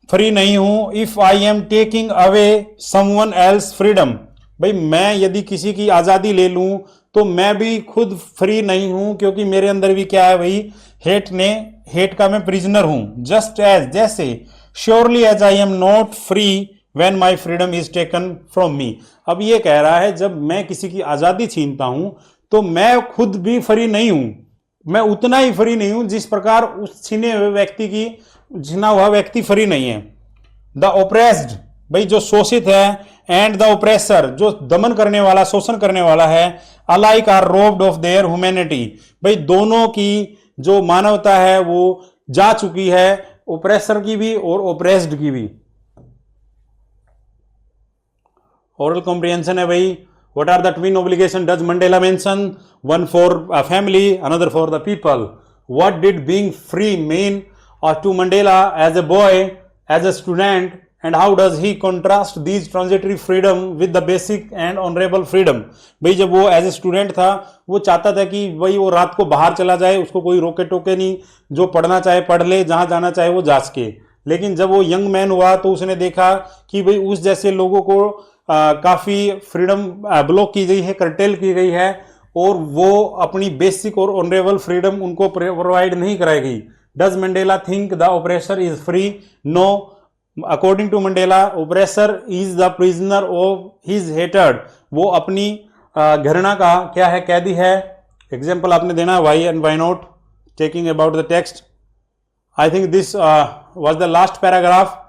फ्री नहीं हूं। If I am taking away someone else freedom, भाई मैं यदि किसी की आजादी ले लूं तो मैं भी खुद फ्री नहीं हूं, क्योंकि मेरे अंदर भी क्या है भाई, हेट का मैं प्रिजनर हूं। जस्ट एज, जैसे, surely as I am not free when my freedom is taken from me. अब ये कह रहा है जब मैं किसी की आजादी छीनता हूं तो मैं खुद भी फ्री नहीं हूं, मैं उतना ही फ्री नहीं हूं जिस प्रकार उस छीने हुए व्यक्ति की, छीना हुआ व्यक्ति फ्री नहीं है। द ओप्रेस्ड, भाई जो शोषित है, एंड द ओप्रेसर, जो दमन करने वाला, शोषण करने वाला है, alike are robbed of their humanity, भाई दोनों की जो मानवता है वो जा चुकी है, ओप्रेसर की भी और ओप्रेस्ड की भी। ओरल कॉम्प्रिहेंशन है भाई। What are the twin obligation does Mandela mention? One for a family, another for the people. What did being free mean to Mandela as a boy, as a student, and how does he contrast these transitory freedom with the basic and honorable freedom? भाई जब वो as a student था वो चाहता था कि भाई वो रात को बाहर चला जाए, उसको कोई रोके टोके नहीं, जो पढ़ना चाहे पढ़ ले, जहां जाना चाहे वो जा सके। लेकिन जब वो यंग मैन हुआ तो उसने देखा कि भाई उस जैसे लोगों को काफ़ी फ्रीडम ब्लॉक की गई है, कर्टेल की गई है, और वो अपनी बेसिक और ऑनरेबल फ्रीडम उनको प्रोवाइड नहीं कराई गई। Does Mandela think the oppressor is free? No. According to Mandela, oppressor is the prisoner of his hated. वो अपनी घृणा का क्या है, कैदी है। एग्जाम्पल आपने देना why and why not, taking about the text. I think this was the last paragraph.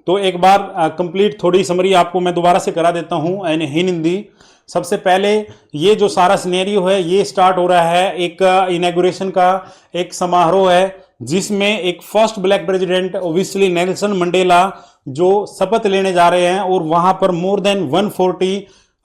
तो एक बार कंप्लीट थोड़ी समरी आपको मैं दोबारा से करा देता हूं इन हिंदी। सबसे पहले ये जो सारा सिनेरियो है ये स्टार्ट हो रहा है, एक इनॉग्रेशन का एक समारोह है जिसमें एक first black president obviously Nelson Mandela जो शपथ लेने जा रहे हैं, और वहां पर मोर देन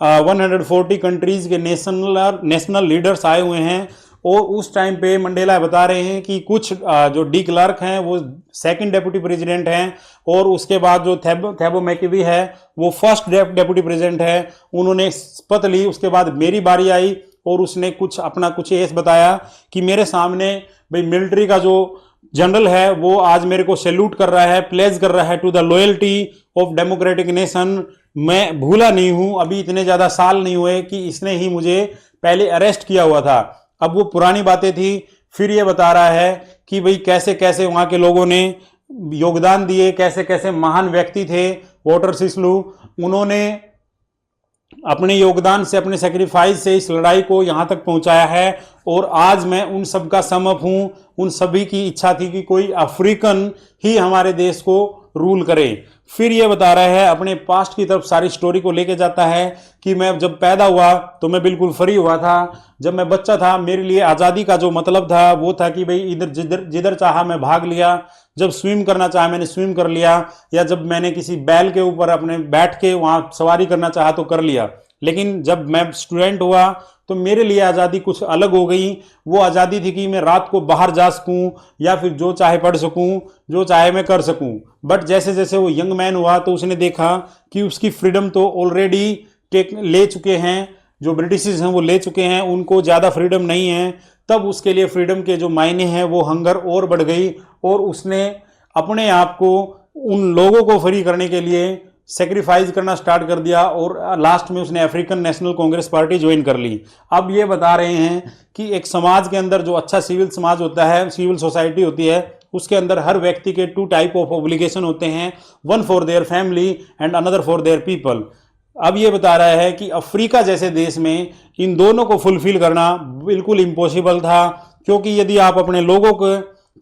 140 कंट्रीज के नेशनल लीडर्स आए हुए हैं। और उस टाइम पे मंडेला बता रहे हैं कि कुछ जो डी क्लर्क हैं वो सेकंड डेप्यूटी प्रेसिडेंट हैं, और उसके बाद जो थैबो मैकेबी है वो फर्स्ट डेप्यूटी प्रेसिडेंट है। उन्होंने शपथ ली, उसके बाद मेरी बारी आई और उसने कुछ अपना कुछ ऐसा बताया कि मेरे सामने भाई मिलिट्री का जो जनरल है वो आज मेरे को सैल्यूट कर रहा है, प्लेज कर रहा है to the loyalty of democratic nation. मैं भूला नहीं हूं, अभी इतने ज्यादा साल नहीं हुए कि इसने ही मुझे पहले अरेस्ट किया हुआ था। अब वो पुरानी बातें थी। फिर ये बता रहा है कि भाई कैसे कैसे वहां के लोगों ने योगदान दिए, कैसे कैसे महान व्यक्ति थे वॉटर सिस्लू, उन्होंने अपने योगदान से, अपने सेक्रीफाइस से इस लड़ाई को यहां तक पहुंचाया है। और आज मैं उन सब का सम अप हूं। उन सभी की इच्छा थी कि कोई अफ्रीकन ही हमारे देश को रूल करे। फिर ये बता रहा है, अपने पास्ट की तरफ सारी स्टोरी को लेके जाता है कि मैं जब पैदा हुआ तो मैं बिल्कुल फ्री हुआ था। जब मैं बच्चा था मेरे लिए आज़ादी का जो मतलब था वो था कि भाई इधर जिधर चाहा मैं भाग लिया, जब स्विम करना चाहा मैंने स्विम कर लिया, या जब मैंने किसी बैल के ऊपर अपने बैठ के वहां सवारी करना चाहा तो कर लिया। लेकिन जब मैं स्टूडेंट हुआ तो मेरे लिए आज़ादी कुछ अलग हो गई। वो आज़ादी थी कि मैं रात को बाहर जा सकूं, या फिर जो चाहे पढ़ सकूं, जो चाहे मैं कर सकूं। बट जैसे जैसे वो यंग मैन हुआ तो उसने देखा कि उसकी फ्रीडम तो ऑलरेडी ले चुके हैं, जो ब्रिटिशर्स हैं वो ले चुके हैं, उनको ज़्यादा फ्रीडम नहीं है। तब उसके लिए फ्रीडम के जो मायने हैं वो हंगर और बढ़ गई, और उसने अपने आप को उन लोगों को फ्री करने के लिए सेक्रीफाइस करना स्टार्ट कर दिया, और लास्ट में उसने African National Congress party join कर ली। अब ये बता रहे हैं कि एक समाज के अंदर जो अच्छा सिविल समाज होता है, सिविल सोसाइटी होती है, उसके अंदर हर व्यक्ति के 2 टाइप ऑफ ऑब्लिगेशन होते हैं, one for their family and another for their people. अब ये बता रहा है कि अफ्रीका जैसे देश में इन दोनों को फुलफिल करना बिल्कुल इम्पॉसिबल था, क्योंकि यदि आप अपने लोगों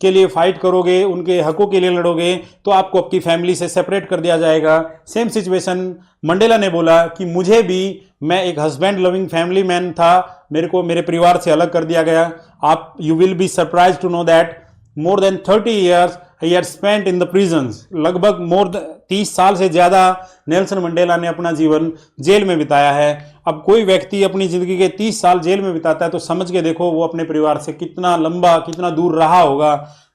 के लिए फाइट करोगे, उनके हकों के लिए लड़ोगे, तो आपको आपकी फैमिली से सेपरेट कर दिया जाएगा। सेम सिचुएशन मंडेला ने बोला कि मुझे भी, मैं एक हस्बैंड लविंग फैमिली मैन था, मेरे को मेरे परिवार से अलग कर दिया गया। आप you will be surprise to know that more than 30 years he had spent in the prisons. लगभग 30 साल से ज़्यादा नेल्सन मंडेला ने अपना जीवन जेल में बिताया है। अब कोई व्यक्ति अपनी ज़िंदगी के 30 साल जेल में बिताता है तो समझ के देखो वो अपने परिवार से कितना लंबा, कितना दूर रहा होगा।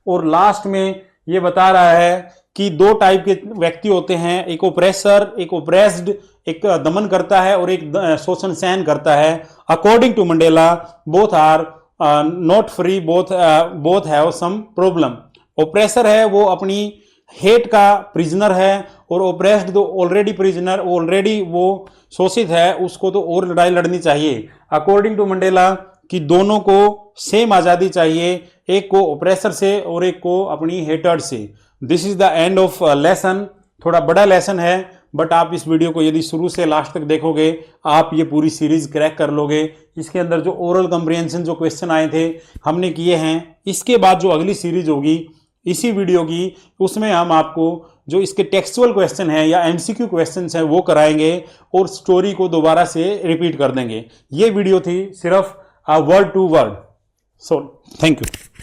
और लास्ट में ये बता रहा है कि 2 टाइप के व्यक्ति होते हैं, एक ओप्रेसर, एक ओप्रेस्ड, एक दमन करता है और एक शोषण सहन करता है। According to Mandela both are not free, both have some problem. Oppressor है वो अपनी हेट का प्रिजनर है, और ओप्रेस्ड तो ऑलरेडी प्रिजनर, ऑलरेडी वो शोषित है, उसको तो और लड़ाई लड़नी चाहिए। अकॉर्डिंग टू मंडेला कि दोनों को सेम आज़ादी चाहिए, एक को ओप्रेसर से और एक को अपनी हेटर्ड से। This is the end of lesson. थोड़ा बड़ा लेसन है, बट आप इस वीडियो को यदि शुरू से लास्ट तक देखोगे आप ये पूरी सीरीज क्रैक कर लोगे। इसके अंदर जो ओरल कम्प्रिहेंशन जो क्वेश्चन आए थे हमने किए हैं। इसके बाद जो अगली सीरीज होगी इसी वीडियो की, उसमें हम आपको जो इसके टेक्सचुअल क्वेश्चन है या एमसीक्यू क्वेश्चन है वो कराएंगे और स्टोरी को दोबारा से रिपीट कर देंगे। ये वीडियो थी सिर्फ word to word. So thank you.